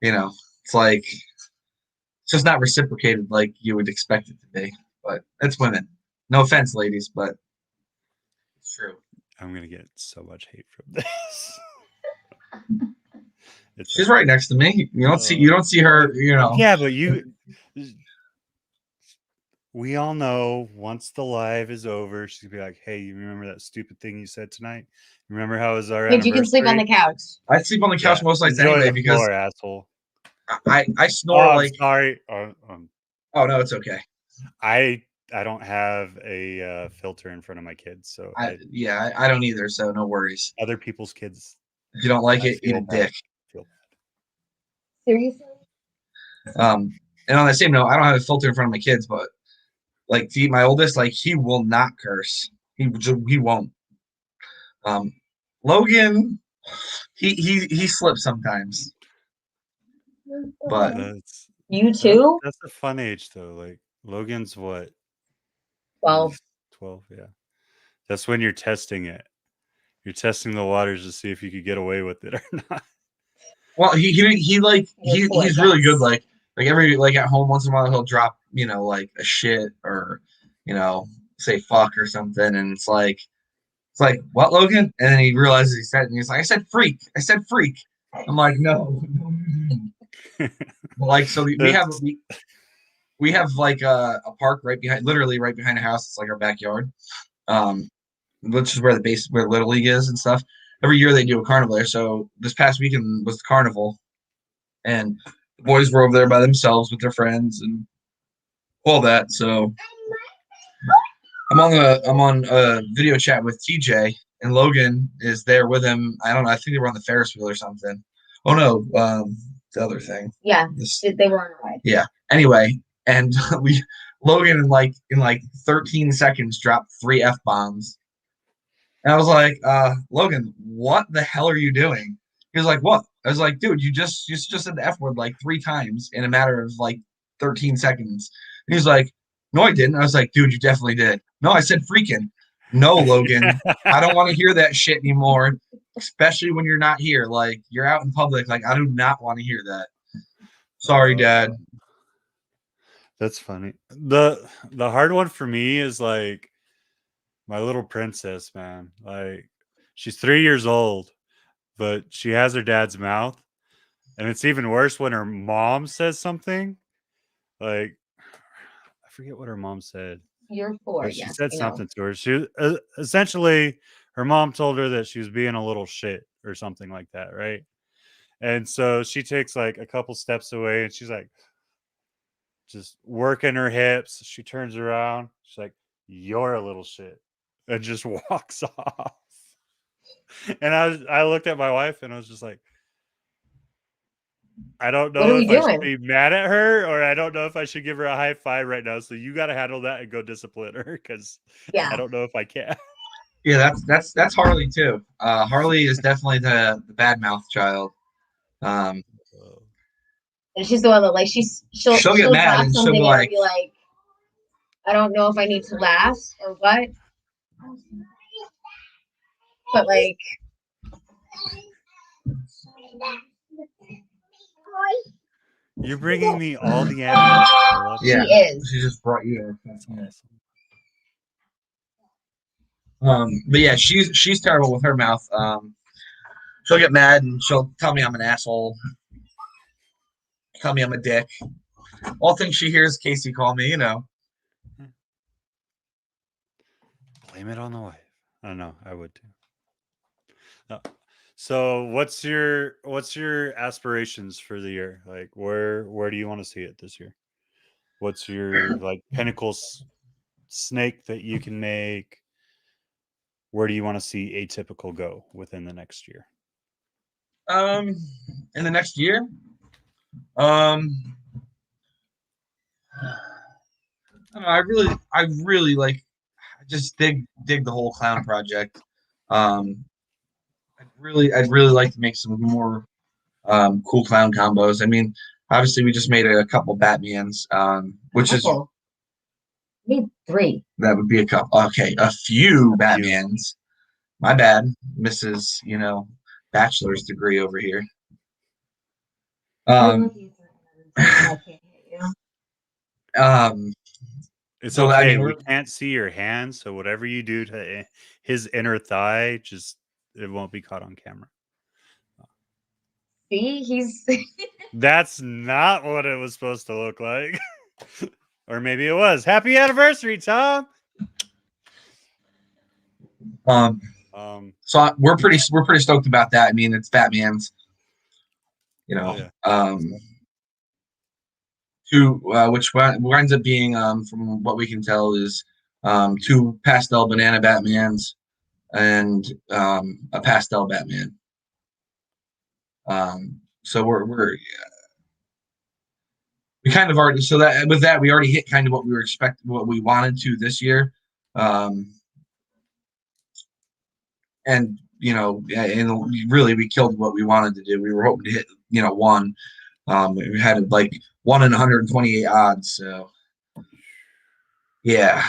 it's like it's just not reciprocated like you would expect it to be. But it's women. No offense, ladies, but it's true. I'm gonna get so much hate from this. She's right next to me. You don't see her. Yeah, but we all know once the live is over, she's gonna be like, "Hey, you remember that stupid thing you said tonight? Remember how it was our anniversary? You can sleep on the couch." I sleep on the couch most nights Enjoy anyway the because floor, asshole. I snore like. Sorry. Oh no, it's okay. I don't have a filter in front of my kids, so I don't either. So no worries. Other people's kids. If you don't like it, eat a dick. Feel bad. Seriously? And on the same note, I don't have a filter in front of my kids, but like my oldest, like he will not curse. He won't. Logan, he slips sometimes. But you too? That's a fun age though. Like Logan's what? 12. 12, yeah. That's when you're testing it. You're testing the waters to see if you could get away with it or not. Well, he's really good. Like every at home once in a while he'll drop like a shit or say fuck or something, and it's like what, Logan? And then he realizes he said, and he's like, I said freak. I'm like, no. Like so we have like a park literally right behind the house. It's like our backyard, which is where where Little League is and stuff. Every year they do a carnival there. So this past weekend was the carnival, and the boys were over there by themselves with their friends and all that. So I'm on a video chat with TJ, and Logan is there with him. I don't know. I think they were on the Ferris wheel or something. Oh no, the other thing. Yeah, they were on a ride. Yeah. Anyway, and Logan in like 13 seconds dropped 3 F-bombs. And I was like, Logan, what the hell are you doing? He was like, what? I was like, dude, you just said the F word like 3 times in a matter of like 13 seconds. And he was like, no, I didn't. I was like, dude, you definitely did. No, I said freaking. No, Logan, I don't want to hear that shit anymore, especially when you're not here. Like, you're out in public. Like, I do not want to hear that. Sorry, Dad. That's funny. The hard one for me is like my little princess, man. Like she's 3 years old, but she has her dad's mouth. And it's even worse when her mom says something. Like I forget what her mom said. You're 4. But she said something to her. She essentially her mom told her that she was being a little shit or something like that, right? And so she takes like a couple steps away and she's like just working her hips. She turns around. She's like, "You're a little shit." and just walks off. And I looked at my wife and I was just like, I don't What are know we if I should doing? be mad at her or I don't know if I should give her a high five right now. So you got to handle that and go discipline her because Yeah. I don't know if I can. Yeah, that's Harley too. Harley is definitely the bad mouth child. And she's the one that like she'll Get mad drop and she'll something be and like, be like, I don't know if I need to laugh or what. But like You're bringing me all the animals. I love she it. is. she just brought you. That's awesome. But yeah, she's terrible with her mouth. She'll get mad and she'll tell me I'm an asshole. Tell me I'm a dick. All things she hears Casey call me, you know. Blame it on the wife. I don't know. I would too. So what's your aspirations for the year? Like where do you want to see it this year? What's your like pinnacle snake that you can make? Where do you want to see Atypical go within the next year? In the next year, I don't know, I really like. I just dig the whole clown project. I'd really like to make some more cool clown combos. I mean, obviously we just made a couple Batmans, which is Made 3. that would be a couple. Okay, a few Batmans. My bad, Mrs. Bachelor's degree over here. It's So, okay. I mean, we can't see your hand, so whatever you do to his inner thigh, just it won't be caught on camera. See, he's That's not what it was supposed to look like. Or maybe it was. Happy anniversary, Tom. So we're pretty stoked about that. I mean, it's Batman's, Yeah. which winds up being, from what we can tell, is 2 pastel banana Batmans and a pastel Batman. So we kind of already, so that with that we already hit kind of what we were expecting, what we wanted to this year. And really we killed what we wanted to do. We were hoping to hit 1. We had like 1 in 128 odds. So yeah,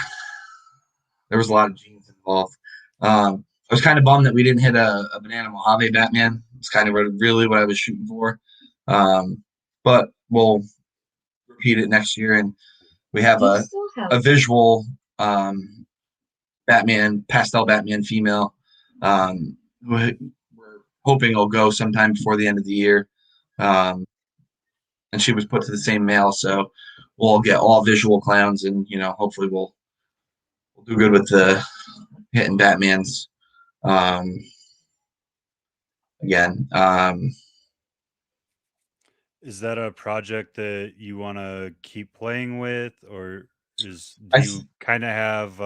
there was a lot of genes involved. I was kind of bummed that we didn't hit a banana Mojave Batman. It's kind of really what I was shooting for. But we'll repeat it next year, and we have a visual Batman, pastel Batman female. We're hoping it'll go sometime before the end of the year. And she was put to the same male, so we'll get all visual clowns, and hopefully we'll do good with the hitting Batmans again. Is that a project that you want to keep playing with, or do you kind of have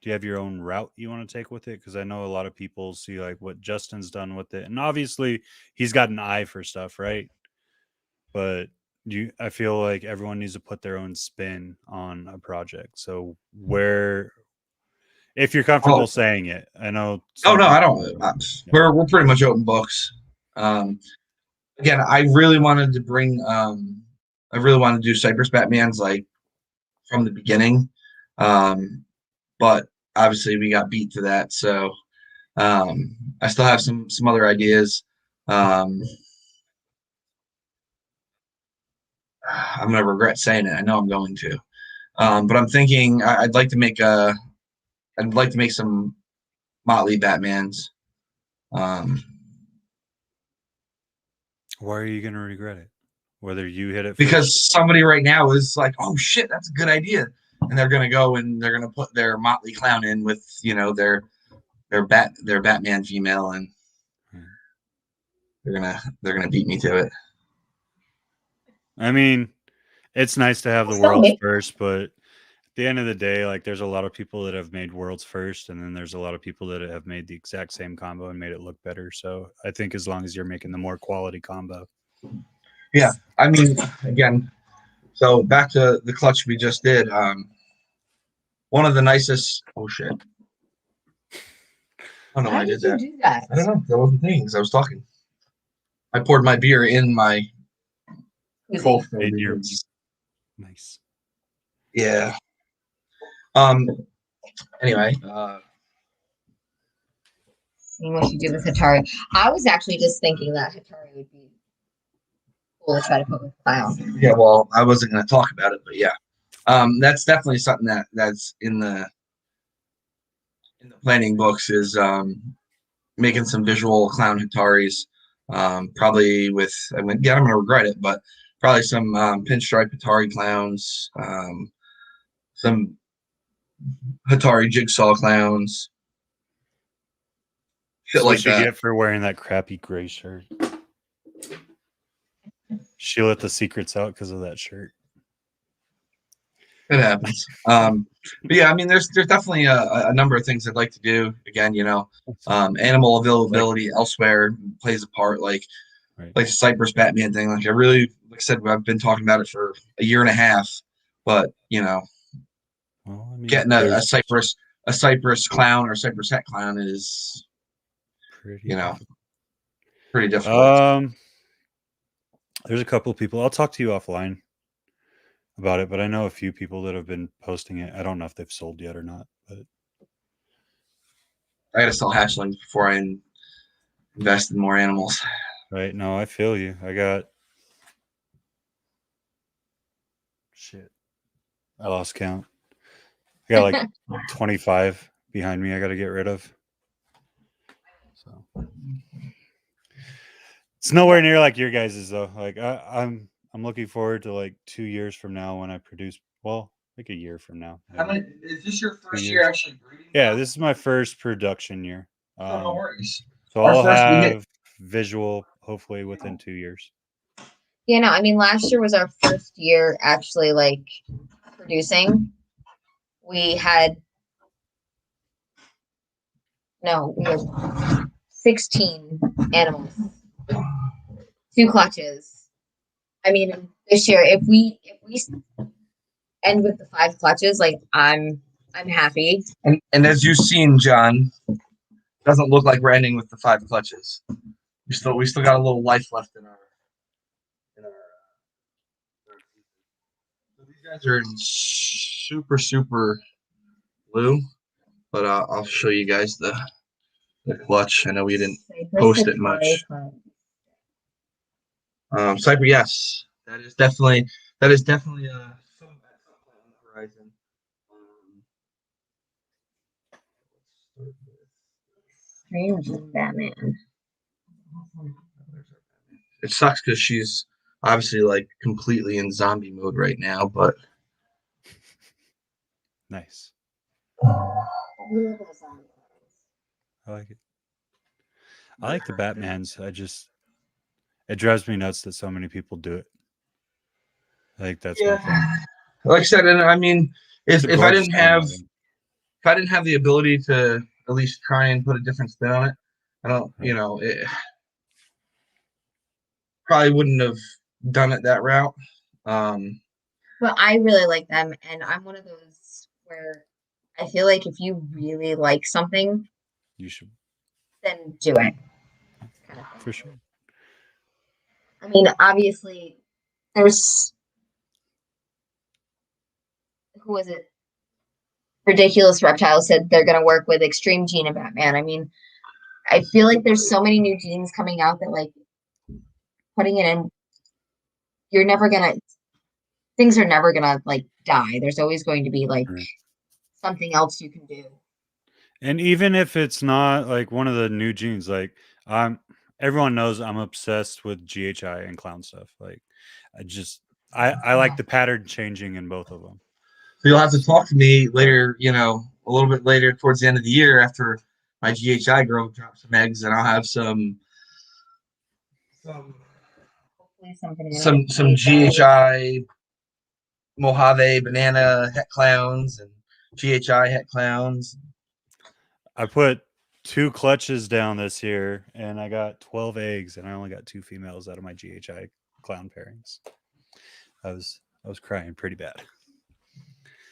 do you have your own route you want to take with it? Because I know a lot of people see like what Justin's done with it, and obviously he's got an eye for stuff, right? But I feel like everyone needs to put their own spin on a project. So where, if you're comfortable saying it, I know. Oh no, I don't. We're pretty much open books. Again, I really wanted to bring. I really wanted to do Cypress Batmans like from the beginning, but obviously we got beat to that. So I still have some other ideas. I'm gonna regret saying it. I know I'm going to, but I'm thinking I'd like to make some Motley Batmans. Why are you gonna regret it? Whether you hit it because first? Somebody right now is like, oh shit, that's a good idea, and they're gonna go and they're gonna put their Motley clown in with their Batman female, and they're gonna beat me to it. I mean, it's nice to have the world's first, but at the end of the day, like there's a lot of people that have made world's first, and then there's a lot of people that have made the exact same combo and made it look better. So I think as long as you're making the more quality combo. Yeah, I mean, again, so back to the clutch we just did. One of the nicest. Oh shit! I don't know why I did that. do that? I don't know. That wasn't thing because I was talking. I poured my beer in my full In your nice. Yeah. Anyway. Seeing what you do with Hatari. I was actually just thinking that Hatari would be cool to try to put with Clown. Yeah. Well, I wasn't going to talk about it, but yeah. That's definitely something that's in the planning books is making some visual clown Hataris. Probably with I'm going to regret it, but probably some pinstripe Hatari clowns, some Hatari jigsaw clowns, shit That's like what you that. get for wearing that crappy gray shirt. She let the secrets out because of that shirt. It happens. But yeah, I mean, there's definitely a number of things I'd like to do. Again, animal availability elsewhere plays a part. Like the Cypress Batman thing. Like like I said, I've been talking about it for a year and a half. But well, I mean, getting a Cypress clown or Cypress het clown is pretty difficult. There's a couple of people. I'll talk to you offline about it, but I know a few people that have been posting it. I don't know if they've sold yet or not, but I gotta sell hatchlings before I invest in more animals. Right. No, I feel you. I got shit. I lost count. I got like 25 behind me I got to get rid of. So it's nowhere near like your guys's though. Like I'm looking forward to like 2 years from now when I produce. Well, like a year from now. How many, is this your first year actually breeding? Yeah, this is my first production year. No worries. So I'll have visual hopefully within 2 years. Yeah, no, I mean last year was our first year actually like producing. We had 16 animals, 2 clutches. I mean, this year if we end with the 5 clutches, like I'm happy. And as you've seen, John, doesn't look like we're ending with the 5 clutches. We still got a little life left in our. So these guys are in super blue, but I'll show you guys the clutch. I know we didn't post it much. Cypress, yes, that is definitely some on the horizon. Strange Batman. It sucks because she's obviously like completely in zombie mode right now, but nice. I like it. I like the Batmans. It drives me nuts that so many people do it. I think that's my thing. Like I said, and I mean, if I didn't have the ability to at least try and put a different spin on it, I don't, it probably wouldn't have done it that route. But I really like them, and I'm one of those where I feel like if you really like something, you should then do it. For sure. I mean, obviously, there's who was it? Ridiculous Reptiles said they're going to work with Extreme Gene and Batman. I mean, I feel like there's so many new genes coming out that like putting it in, things are never gonna like die. There's always going to be like something else you can do. And even if it's not like one of the new genes, like everyone knows I'm obsessed with GHI and clown stuff. Like I like the pattern changing in both of them. So you'll have to talk to me later, a little bit later towards the end of the year after my GHI girl drops some eggs, and I'll have some GHI Mojave banana het clowns and GHI het clowns. I put 2 clutches down this year, and I got 12 eggs, and I only got 2 females out of my GHI clown pairings. I was crying pretty bad.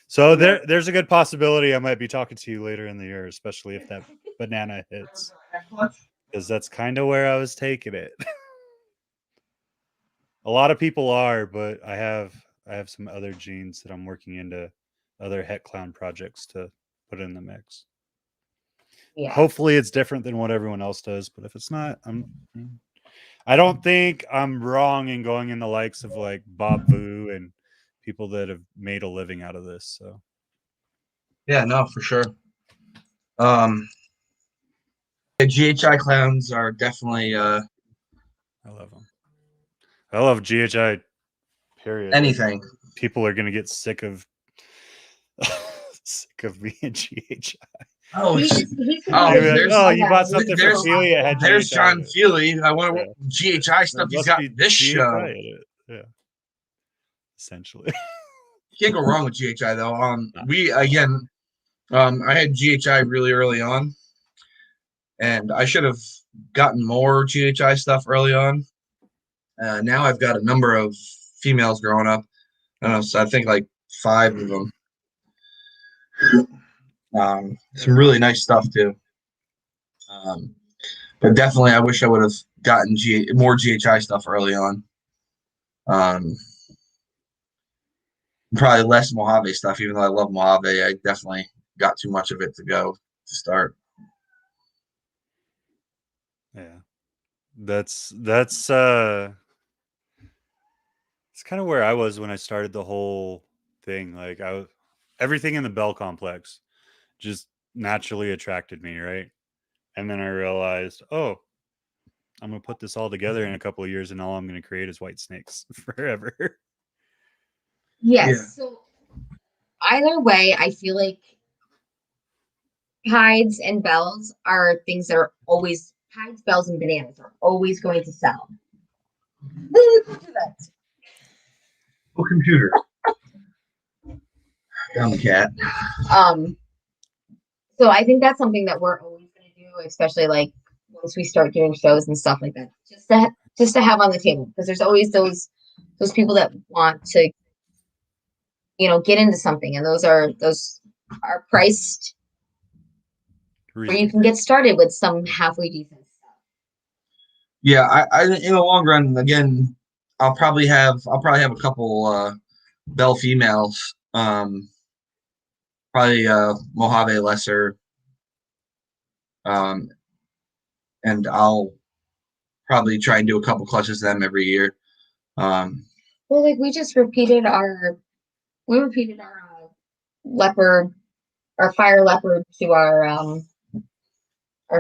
So there's a good possibility I might be talking to you later in the year, especially if that banana hits, because that's kind of where I was taking it. A lot of people are, but I have some other genes that I'm working into other het clown projects to put in the mix. Yeah. Hopefully it's different than what everyone else does, but if it's not, I don't think I'm wrong in going in the likes of like Bob Vu and people that have made a living out of this. So yeah, no, for sure. The GHI clowns are definitely I love them. I love GHI. Period. anything. People are gonna get sick of me and GHI. Oh, He's oh, There's, there's- you bought something for there's- Feely. It had there's GHI John in it. Feely. I wonder what Yeah. GHI stuff There he's must got be in this GHI show. in it. Yeah, essentially. You can't go wrong with GHI though. I had GHI really early on, and I should have gotten more GHI stuff early on. Now I've got a number of females growing up. I don't know, so I think like 5 of them. Some really nice stuff too. But definitely, I wish I would have gotten more GHI stuff early on. Probably less Mojave stuff, even though I love Mojave. I definitely got too much of it to go to start. Yeah, that's it's kind of where I was when I started the whole thing. Like everything in the Bell complex just naturally attracted me, right? And then I realized, oh, I'm gonna put this all together in a couple of years, and all I'm gonna create is white snakes forever. Yes. Yeah. So either way, I feel like hides and bells are things that are always hides, bells, and bananas are always going to sell. Oh, computer. Dumb cat. So I think that's something that we're always going to do, especially like once we start doing shows and stuff like that, just to have on the table, because there's always those people that want to, get into something, and those are priced where you can get started with some halfway decent stuff. Yeah, I in the long run, again, I'll probably have a couple Bell females. Probably Mojave lesser. And I'll probably try and do a couple clutches of them every year. Well, like we repeated our leopard, our fire leopard to our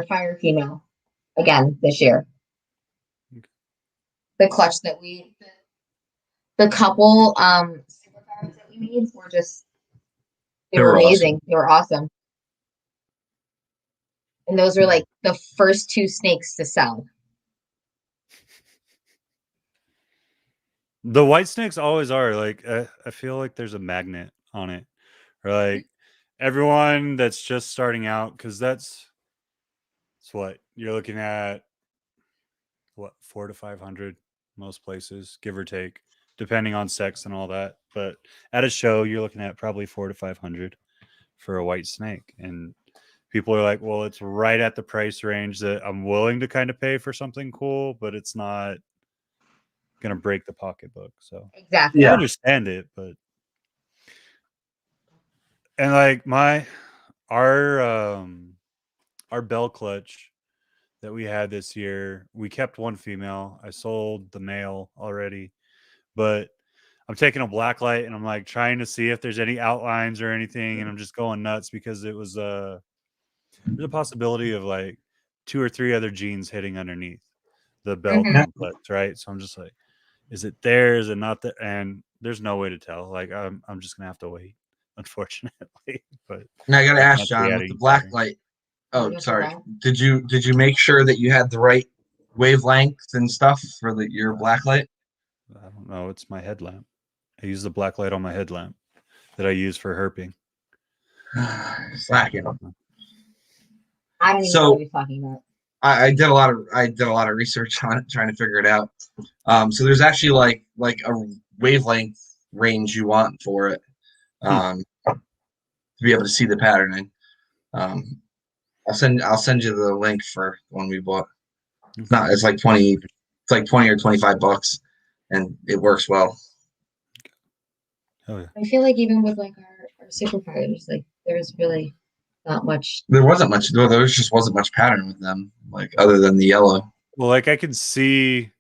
fire female again this year. The clutch that the couple super fires that we made were they were amazing. Awesome. They were awesome. And those were like the first 2 snakes to sell. The white snakes always are. Like I feel like there's a magnet on it, or like everyone that's just starting out, because that's what you're looking at. What, 400 to 500 most places, give or take, depending on sex and all that. But at a show, you're looking at probably 400 to 500 for a white snake, and people are like, well, it's right at the price range that I'm willing to kind of pay for something cool, but it's not gonna break the pocketbook. So exactly, I understand it, but and like our Bell clutch that we had this year, we kept 1 female. I sold the male already, but I'm taking a black light and I'm like trying to see if there's any outlines or anything, and I'm just going nuts because it was there's a possibility of like 2 or 3 other genes hitting underneath the Bell complex, right? So I'm just like, is it there? Is it not there? And there's no way to tell. Like I'm just gonna have to wait, unfortunately. But now I gotta ask John with the black light. Oh, sorry. Did you make sure that you had the right wavelength and stuff for your black light? I don't know. It's my headlamp. I use the black light on my headlamp that I use for herping. Slacking. I don't even know what you're talking about. I did a lot of research on it, trying to figure it out. So there's actually like a wavelength range you want for it, to be able to see the patterning. I'll send you the link for the one we bought. It's like 20 or $25, and it works well. Oh yeah. I feel like even with like our superpowers, like there's really not much. There wasn't much. There just wasn't much pattern with them, like other than the yellow. Well, like I can see,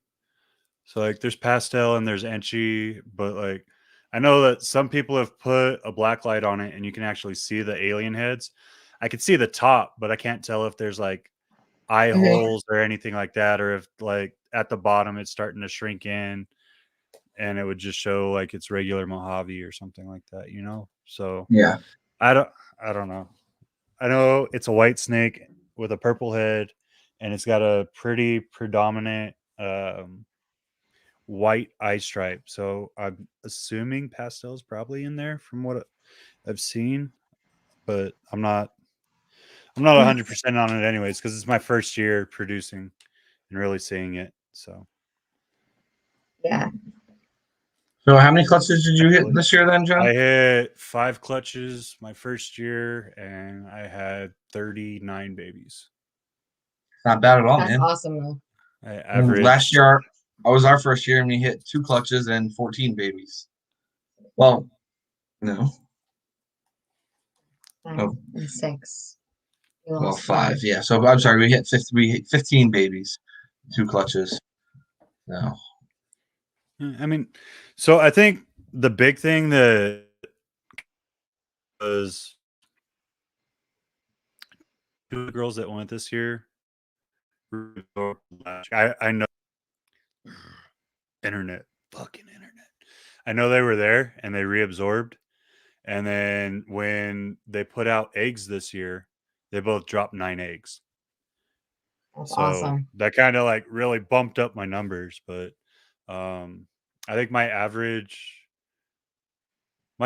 so like there's pastel and there's Enchi, but like I know that some people have put a black light on it and you can actually see the alien heads. I can see the top, but I can't tell if there's like eye holes or anything like that, or if like at the bottom it's starting to shrink in and it would just show like it's regular Mojave or something like that, you know? So Yeah. I don't know. I know it's a white snake with a purple head and it's got a pretty predominant white eye stripe. So I'm assuming pastel is probably in there from what I've seen, but I'm not 100% on it anyways, because it's my first year producing and really seeing it. So Yeah. So how many clutches did you hit this year then, John? I hit 5 clutches my first year and I had 39 babies. Not bad at all, That's man. awesome though. I averaged Last year, I was our first year, and we hit 2 clutches and 14 babies. Well, no. 5 Oh. and 6. We Well, lost 5. Yeah. So I'm sorry. We hit 15 babies, 2 clutches. No. I mean, so I think the big thing that was 2 of the girls that went this year. I know fucking internet. I know they were there and they reabsorbed. And then when they put out eggs this year, they both dropped 9 eggs. That's So awesome. that kind of like really bumped up my numbers. But I think my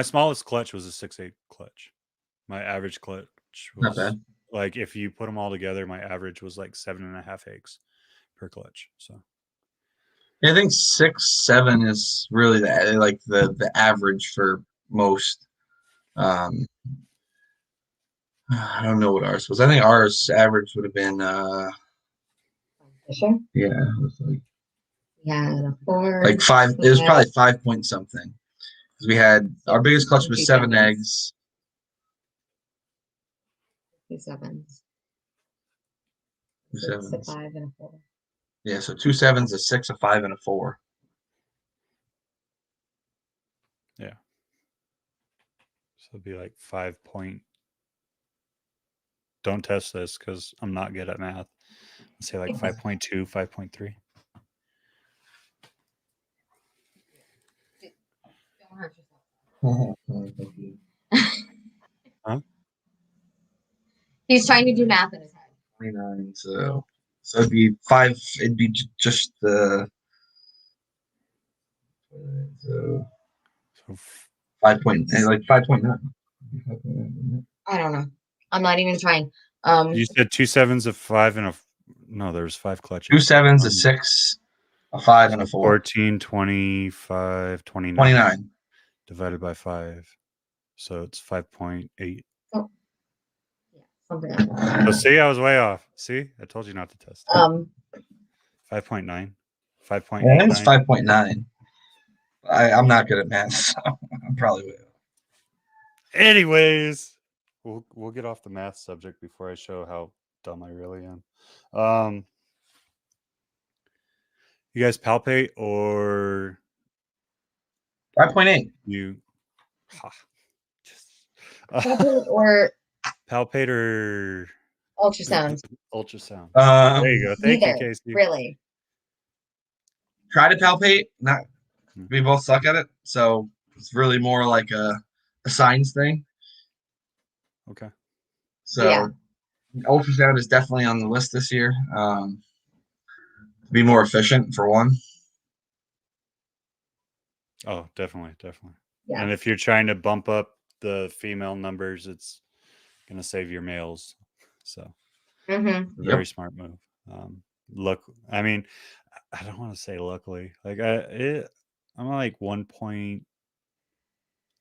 smallest clutch was a 6/8 clutch. My average clutch Not was bad. like, if you put them all together, my average was like 7.5 eggs per clutch. So I think 6, 7 is really the average for most. I don't know what ours was. I think ours average would have been Sure. yeah, it was Yeah, 4. like 5. It was probably 5 point something. Because we had our biggest clutch was 7 eggs. 2 sevens. 2 6, a sevens. 5 and a 4. Yeah, so 2 sevens, a 6, a 5, and a 4. yeah. So it'd be like 5 point. Don't test this because I'm not good at math. Let's say like 5.2, 5.3. Don't hurt yourself. Huh? He's trying to do math in his head. 29. So it'd be 5. It'd be just the. So So 5.9. I don't know. I'm not even trying. you said 2 sevens, a 5, and a. No, there was 5 clutches. 2 sevens, a 6, a 5, and a 4. 14, 25, 29. 29. Divided by 5. So it's 5.8. Yeah, something like that. Oh, see, I was way off. See, I told you not to test. 5.9. 5.8. Yeah, I think it's 5.9. I'm not good at math, so I'm probably way off. Anyways, we'll get off the math subject before I show how dumb I really am. You guys palpate or 5.8. you Or palpate or ultrasound. ultrasound? There you go. Thank Neither, you, Casey. really. Try to palpate. Not. We both suck at it, so it's really more like a science thing. Okay. So Yeah. ultrasound is definitely on the list this year. Be more efficient for one. Oh, definitely, definitely. Yeah. And if you're trying to bump up the female numbers, it's gonna save your males. So very smart move. Look, I mean, I don't want to say luckily. Like I'm like 1.1,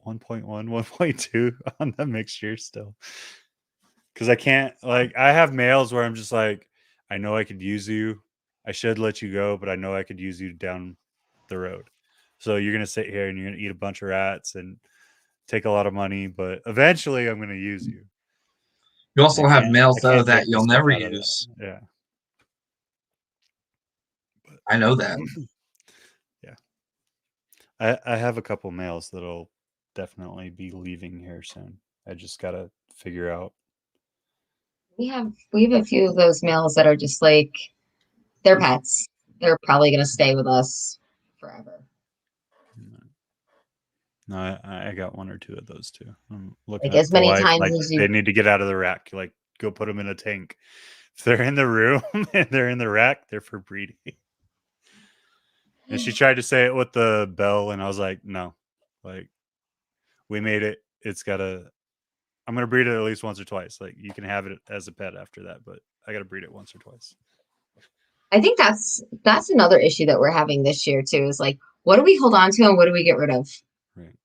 1.2 on the mixture still. Because I can't, like, I have males where I'm just like, I know I could use you. I should let you go, but I know I could use you down the road. So you're gonna sit here and you're gonna eat a bunch of rats and take a lot of money, but eventually I'm gonna use you. You also have males I though can't that take you'll myself never out of that. use. Yeah. I know that. Yeah. I have a couple males that'll definitely be leaving here soon. I just gotta figure out. We have a few of those males that are just like they're pets. They're probably gonna stay with us forever. No, I got one or two of those too. I'm looking Like at as the many wife, times like as you they need to get out of the rack. Like go put them in a tank. If they're in the room and they're in the rack, they're for breeding. And she tried to say it with the bell, and I was like, no. Like we made it. It's gotta. I'm gonna breed it at least once or twice. Like you can have it as a pet after that, but I gotta breed it once or twice. I think that's another issue that we're having this year too, is like what do we hold on to and what do we get rid of? Right.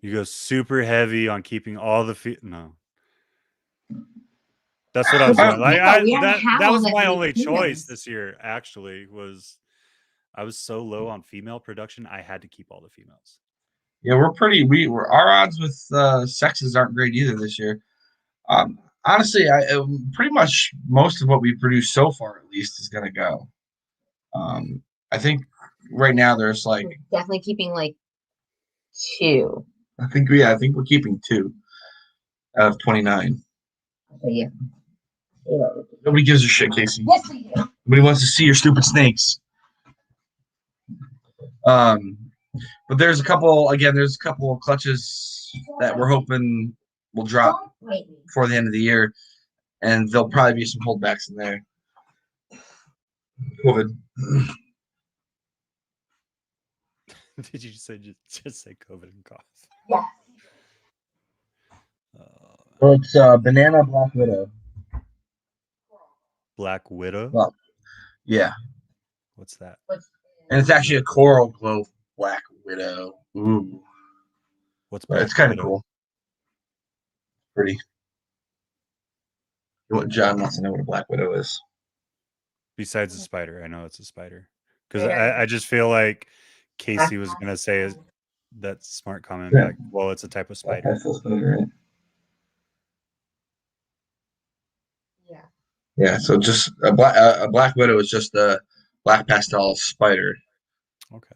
You go super heavy on keeping all the no. That's what I was doing. Like that was my only choice this year. Actually, was I was so low on female production, I had to keep all the females. Yeah, we're our odds with sexes aren't great either this year. Honestly, pretty much most of what we produce so far, at least, is gonna go. I think right now there's like We're definitely keeping like 2. I think we're keeping 2 out of 29. Yeah. Nobody gives a shit, Casey. Yes, we do. Nobody wants to see your stupid snakes. But there's a couple of clutches that we're hoping will drop before the end of the year, and there'll probably be some holdbacks in there. COVID. Did you say just say COVID and cough? Yeah. Well, it's Banana Black Widow. Black Widow? Well, yeah. What's that? And it's actually a coral glow Black Widow. Ooh. What's Black It's kind of Widow? cool. Pretty. John wants to know what a Black Widow is. Besides a spider, I know it's a spider. Because I just feel like Casey was gonna say that smart comment back. Well, it's a type of spider. Right? Yeah. Yeah, so just a Black Widow is just a black pastel spider. Okay.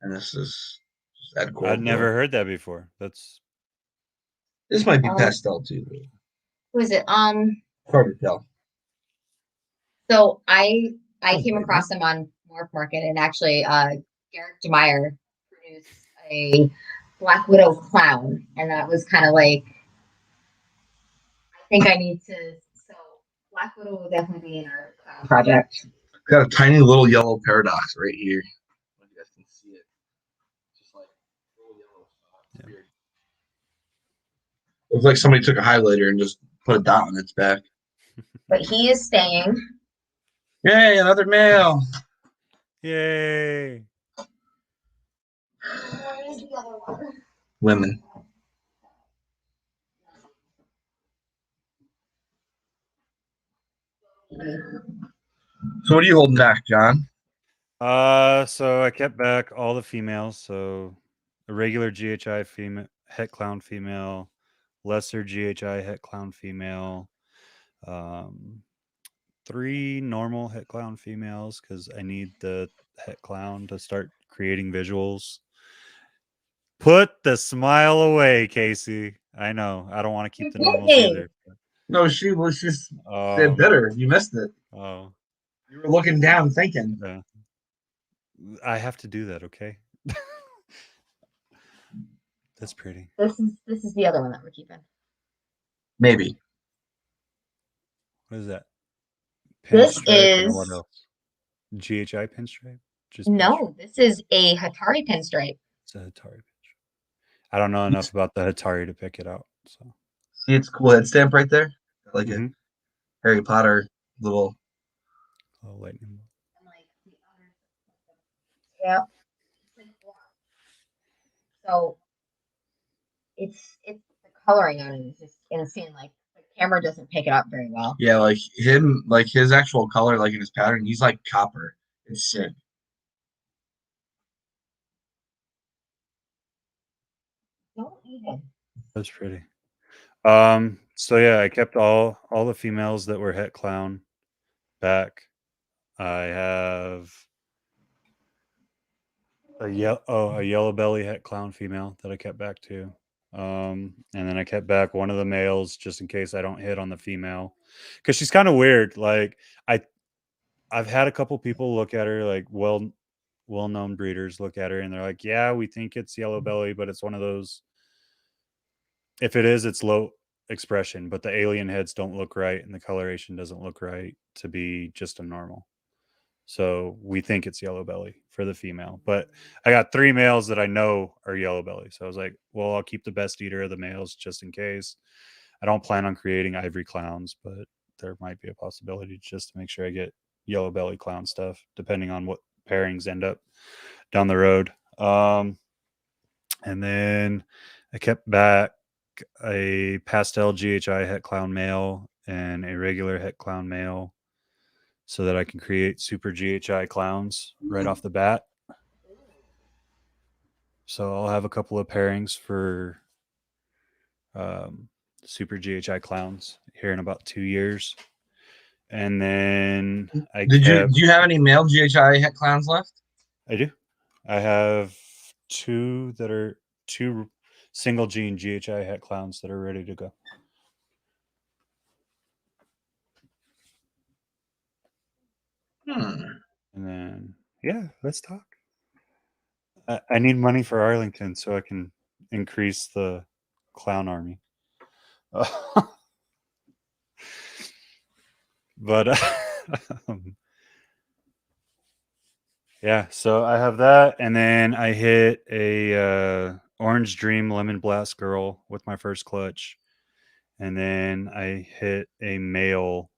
And this is just add coral. I'd never heard that before. This might be pastel too. Who is it? Hard to tell. So I came across them on Morph Market, and actually Garrick DeMeyer produced a Black Widow clown, and that was kind of like I think I need to. So Black Widow will definitely be in our project. Got a tiny little yellow paradox right here. You guys can see it. Just like little yellow spot. Weird. Looks like somebody took a highlighter and just put a dot on its back. But he is staying. Yay, another male. Yay. Women. So what are you holding back, John? So I kept back all the females. So a regular GHI female, het clown female, lesser GHI het clown female, 3 normal het clown females because I need the het clown to start creating visuals. Put the smile away, Casey. I know. I don't want to keep the normals either. No, she was just said better. You missed it. Oh. You were looking down thinking. Yeah. I have to do that, okay? That's pretty. This is the other one that we're keeping. Maybe. What is that? This Pinstripe is what else? GHI pinstripe? Just No, this is a Hatari pinstripe. it's a Hatari pitch. I don't know enough about the Hatari to pick it out. So See, it's cool head stamp right there. Like a Mhm. Harry Potter little. Oh, lightning. Yeah. So it's the coloring on it is just insane. Like the camera doesn't pick it up very well. Yeah, like him, like his actual color, like in his pattern, he's like copper. It's sick. Don't even. That's pretty. So yeah, I kept all the females that were het clown back. I have a yellow belly het clown female that I kept back too. And then I kept back one of the males just in case I don't hit on the female, because she's kind of weird. Like I've had a couple people look at her, like well-known breeders look at her and they're like, yeah, we think it's yellow belly, but it's one of those, if it is, it's low expression, but the alien heads don't look right and the coloration doesn't look right to be just a normal. So we think it's yellow belly for the female, but I got 3 males that I know are yellow belly. So I was like, well, I'll keep the best eater of the males just in case. I don't plan on creating ivory clowns, but there might be a possibility just to make sure I get yellow belly clown stuff, depending on what pairings end up down the road. And then I kept back a pastel GHI het clown male and a regular het clown male so that I can create super GHI clowns right off the bat. So I'll have a couple of pairings for super GHI clowns here in about 2 years. And then Do you have any male GHI het clowns left? I do. I have 2 single gene GHI het clowns that are ready to go. And then, yeah, let's talk. I need money for Arlington so I can increase the clown army. But yeah, so I have that, and then I hit a Orange Dream Lemon Blast girl with my first clutch, and then I hit a male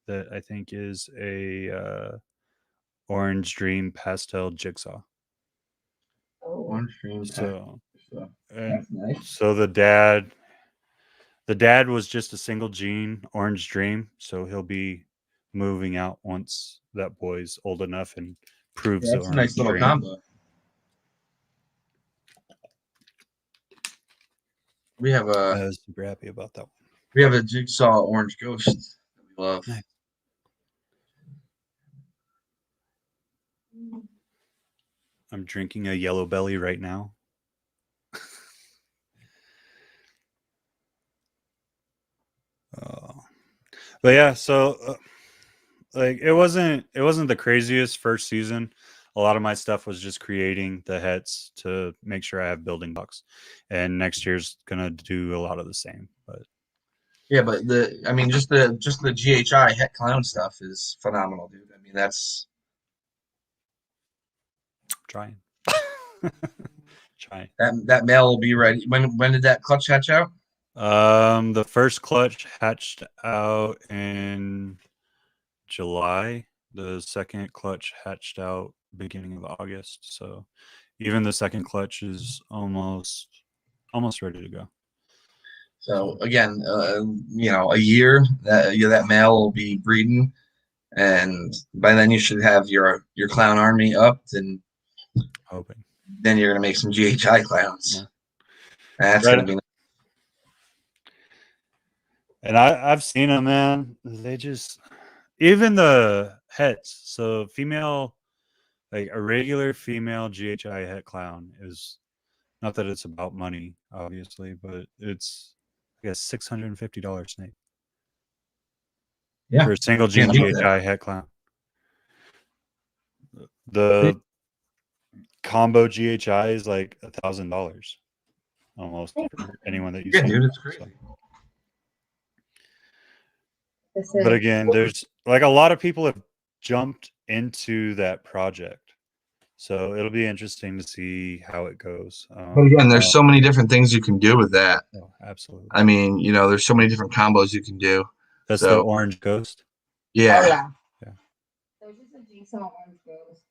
that I think is a Orange Dream Pastel Jigsaw. Orange Dream. So, That's nice. so the dad was just a single gene Orange Dream, so he'll be moving out once that boy's old enough and proves Yeah, that's the a nice little Dream. combo. We have I was super happy about that one. We have a Jigsaw Orange Ghost that we love. Nice. I'm drinking a yellow belly right now. But yeah, so like it wasn't the craziest first season. A lot of my stuff was just creating the hets to make sure I have building blocks, and next year's gonna do a lot of the same. But yeah, but just the GHI het clown stuff is phenomenal, dude. I mean, that's trying. Trying. that male will be ready. When did that clutch hatch out? The first clutch hatched out in July. The second clutch hatched out beginning of August. So even the second clutch is almost ready to go. So again, a year that male will be breeding, and by then you should have your clown army up, and Hoping. then you're gonna make some GHI clowns. Yeah. That's Right. gonna be. And I've seen them, man. They just, even the hets. So female, like a regular female GHI het clown is, not that it's about money, obviously, but it's I guess $650 snake. Yeah. For a single gene GHI het clown. The combo GHI is like $1,000 almost for anyone that you see. Dude, it's crazy. But again, there's like a lot of people have jumped into that project. So it'll be interesting to see how it goes. But again, there's so many different things you can do with that. Oh, absolutely. I mean, you know, there's so many different combos you can do. That's So the orange ghost. yeah. Oh yeah. Yeah. So it's just a jigsaw orange ghost.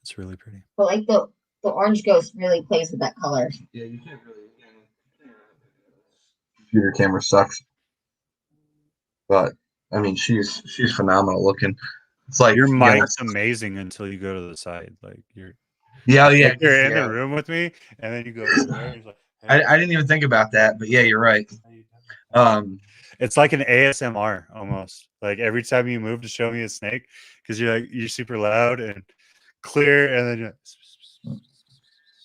It's really pretty. But like the orange ghost really plays with that color. Yeah, you can't really. Computer camera sucks, but I mean, she's phenomenal looking. It's like Your you know, mic's amazing until you go to the side. Like you're yeah, it's yeah, like you're in yeah. the room with me, and then you go over there. And he's like, hey, I didn't even think about that, but yeah, you're right. how you doing? Um, It's like an ASMR almost. Like every time you move to show me a snake, because you're super loud and clear, and then you're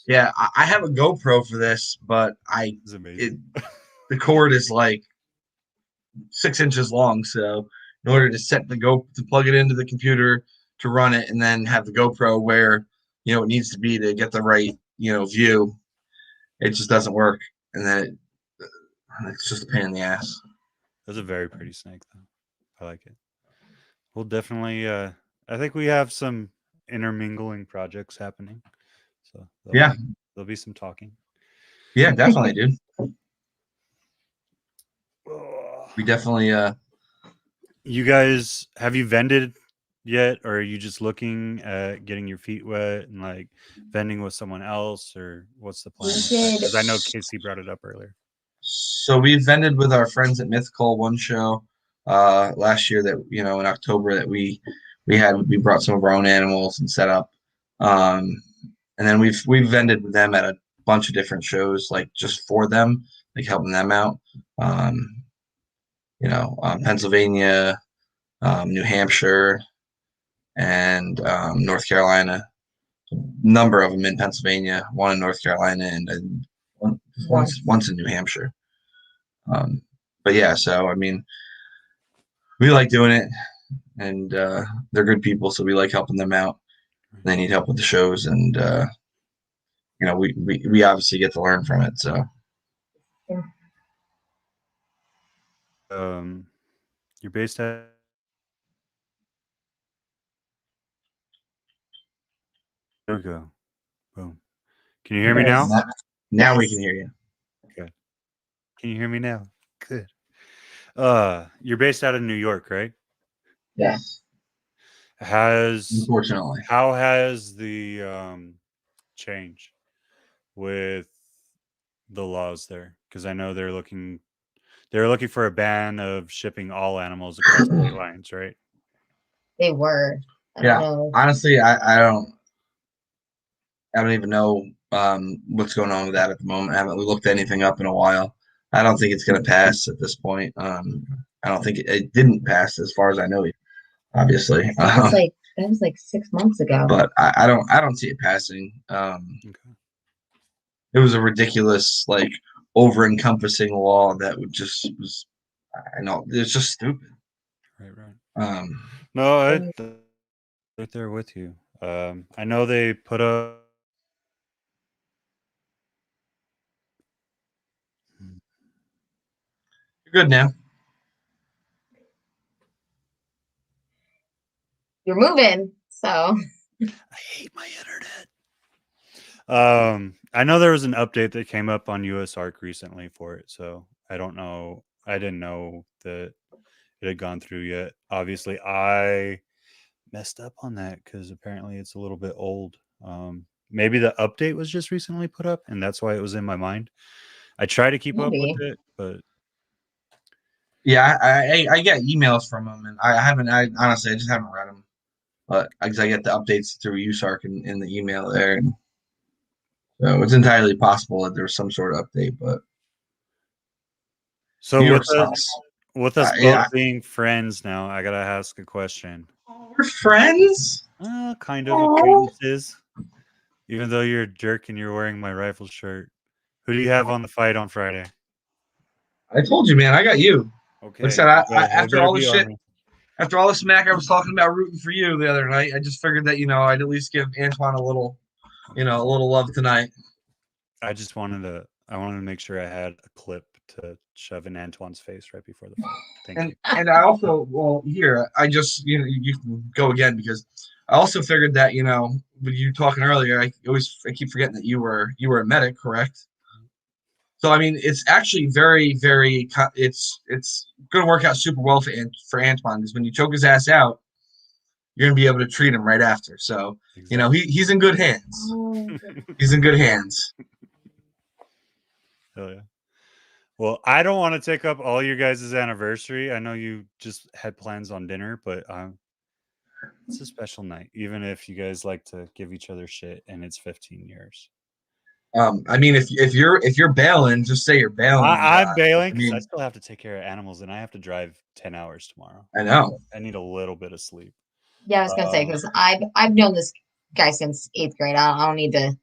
yeah, I have a GoPro for this, but it's amazing. the cord is like 6 inches long, so in order to to plug it into the computer to run it, and then have the GoPro where you know it needs to be to get the right view, it just doesn't work, and then it's just a pain in the ass. That's a very pretty snake, though. I like it. We'll definitely. I think we have some intermingling projects happening, so there'll be some talking. Yeah, definitely, dude. Ugh. We definitely. You guys, have you vended yet, or are you just looking at getting your feet wet and like vending with someone else, or what's the plan? Because I know Casey brought it up earlier. So we vended with our friends at Mythical one show last year that in October that we brought some of our own animals and set up, and then we've vended with them at a bunch of different shows like just for them, like helping them out. Pennsylvania, New Hampshire, and North Carolina. Number of them in Pennsylvania, one in North Carolina, and once in New Hampshire. But yeah, so I mean, we like doing it, and they're good people, so we like helping them out. They need help with the shows, and we obviously get to learn from it. So You're based at. There we go. Boom. Can you hear me now? Now we can hear you. Okay. Can you hear me now? Good. You're based out of New York, right? Yes. Unfortunately, How has the change with the laws there? Because I know they're looking for a ban of shipping all animals across state lines, right? They were. I don't know. Honestly, I don't even know what's going on with that at the moment. I haven't looked anything up in a while. I don't think it's going to pass at this point. I don't think it didn't pass as far as I know. Obviously, that was like 6 months ago. But I don't see it passing. Okay. It was a ridiculous, like over encompassing law that was. I know it's just stupid. Right. No, right there with you. I know they put up. You're good now. You're moving, so I hate my internet. I know there was an update that came up on US Arc recently for it, so I don't know. I didn't know that it had gone through yet. Obviously, I messed up on that because apparently it's a little bit old. Maybe the update was just recently put up, and that's why it was in my mind. I try to keep up with it, but yeah, I get emails from them, and I honestly just haven't read them, but because I get the updates through USARC in the email there, and so it's entirely possible that there's some sort of update, but so with us both yeah. being friends now, I gotta ask a question. Oh, we're friends? Kind of acquaintances. Even though you're a jerk and you're wearing my rifle shirt. Who do you have on the fight on Friday? I told you, man. I got you. Okay. Like I said, after all the shit, after all the smack I was talking about rooting for you the other night, I just figured that I'd at least give Antoine a little love tonight. I wanted to make sure I had a clip to shove in Antoine's face right before the fight. Thank you. And I also, well, here I just you can go again because I also figured that, you know, when you were talking earlier, I keep forgetting that you were a medic, correct? So I mean, it's actually it's going to work out super well for Antoine, because when you choke his ass out, you're going to be able to treat him right after. So you know, he's in good hands. He's in good hands. Hell yeah. Well, I don't want to take up all your guys' anniversary. I know you just had plans on dinner, but it's a special night, even if you guys like to give each other shit and it's 15 years. I mean, if you're bailing, just say you're bailing. I'm bailing because I mean, still have to take care of animals, and I have to drive 10 hours tomorrow. I know. I need a little bit of sleep. Yeah, I was gonna say, because I've known this guy since 8th grade. I don't need to.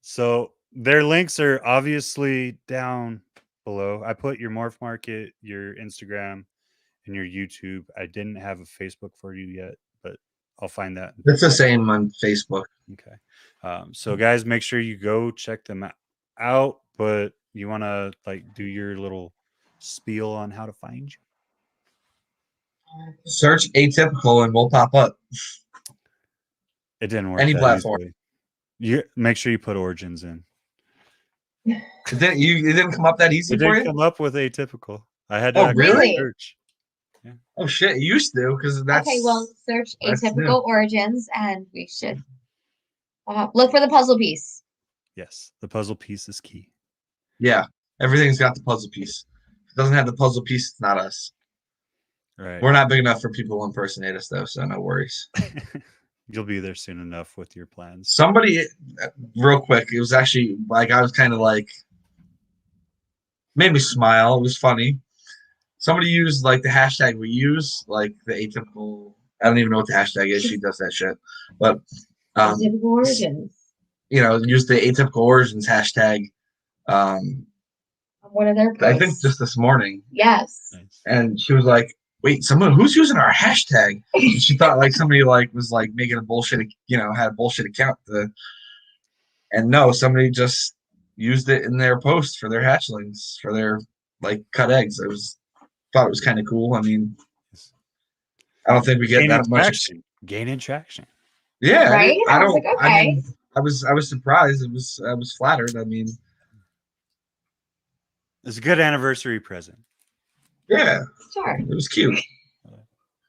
So their links are obviously down below. I put your Morph Market, your Instagram, and your YouTube. I didn't have a Facebook for you yet, but I'll find that. It's the same on Facebook. Okay. So guys, make sure you go check them out. But you want to like do your little spiel on how to find you? Search Atypical and we'll pop up. It didn't work. Any that platform. easily. You make sure you put Origins in. It didn't come up that easy It for didn't you? come up with Atypical. I had to Oh, actually really? search. Oh shit, you used to, because that's Okay, well, search that's Atypical Origins, and we should look for the puzzle piece. Yes, the puzzle piece is key. yeah. Everything's got the puzzle piece. If it doesn't have the puzzle piece, it's not us. Right. We're not big enough for people to impersonate us, though, so no worries. You'll be there soon enough with your plans. Somebody, real quick, it was actually like I was kind of like made me smile. It was funny. Somebody used like the hashtag we use, like the Atypical. I don't even know what the hashtag is. She does that shit, but Atypical Origins. you know, use the Atypical Origins hashtag. One of their posts. I think just this morning. Yes. Nice. And she was like, "Wait, who's using our hashtag?" She thought like somebody like was like making a bullshit, you know, had a bullshit account. And no, somebody just used it in their post for their hatchlings, for their like cut eggs. Thought it was kind of cool. I mean, I don't think we get that much. Gaining traction. Yeah, Right? I I was don't. like, I okay. mean, I was surprised. I was flattered. I mean, It's a good anniversary present. yeah, Sure. it was cute.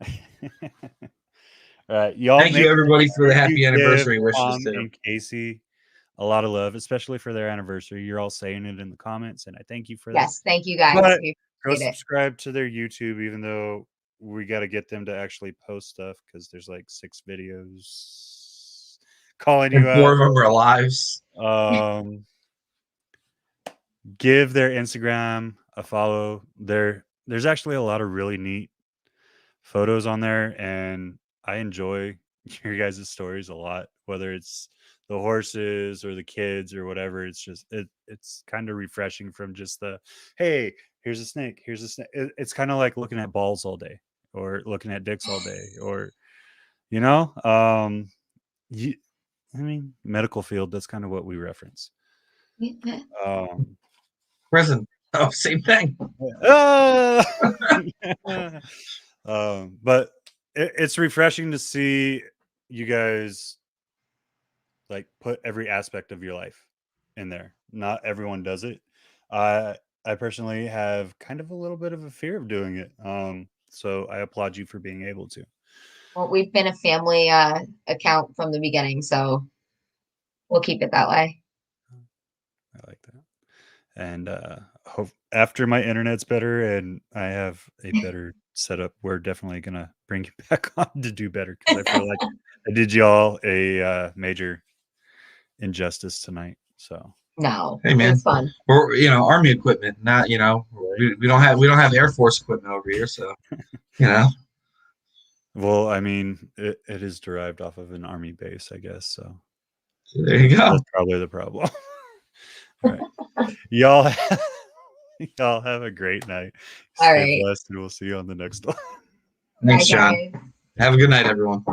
All right, y'all. Thank you everybody for the happy give anniversary wishes Tom too. and Casey a lot of love, especially for their anniversary. You're all saying it in the comments, and I thank you for that. Yes, thank you guys. But We go appreciate it. subscribe to their YouTube, even though we got to get them to actually post stuff because there's like 6 videos calling And you 4 out. of them are lives. Give their Instagram a follow. There's actually a lot of really neat photos on there, and I enjoy your guys' stories a lot, whether it's the horses or the kids or whatever. It's just it's kind of refreshing from just the, hey, here's a snake, here's a snake. It's kind of like looking at balls all day or looking at dicks all day, or you know, I mean, medical field, that's kind of what we reference. Prison. Oh, same thing. But it's refreshing to see you guys like put every aspect of your life in there. Not everyone does it. I personally have kind of a little bit of a fear of doing it. So I applaud you for being able to. Well, we've been a family account from the beginning, so we'll keep it that way. I like that. And hope after my internet's better and I have a better setup, we're definitely gonna bring you back on to do better, because I feel like I did y'all a major injustice tonight. So No, hey man, it's fun. We're, you know, Army equipment, not, you know, we don't have Air Force equipment over here, so you know. Well, I mean, it is derived off of an Army base, I guess. So There you go. that's probably the problem. All right, y'all have a great night. All Stay right. blessed, and we'll see you on the next one. Thanks, Bye, John. guys. Have a good night, everyone.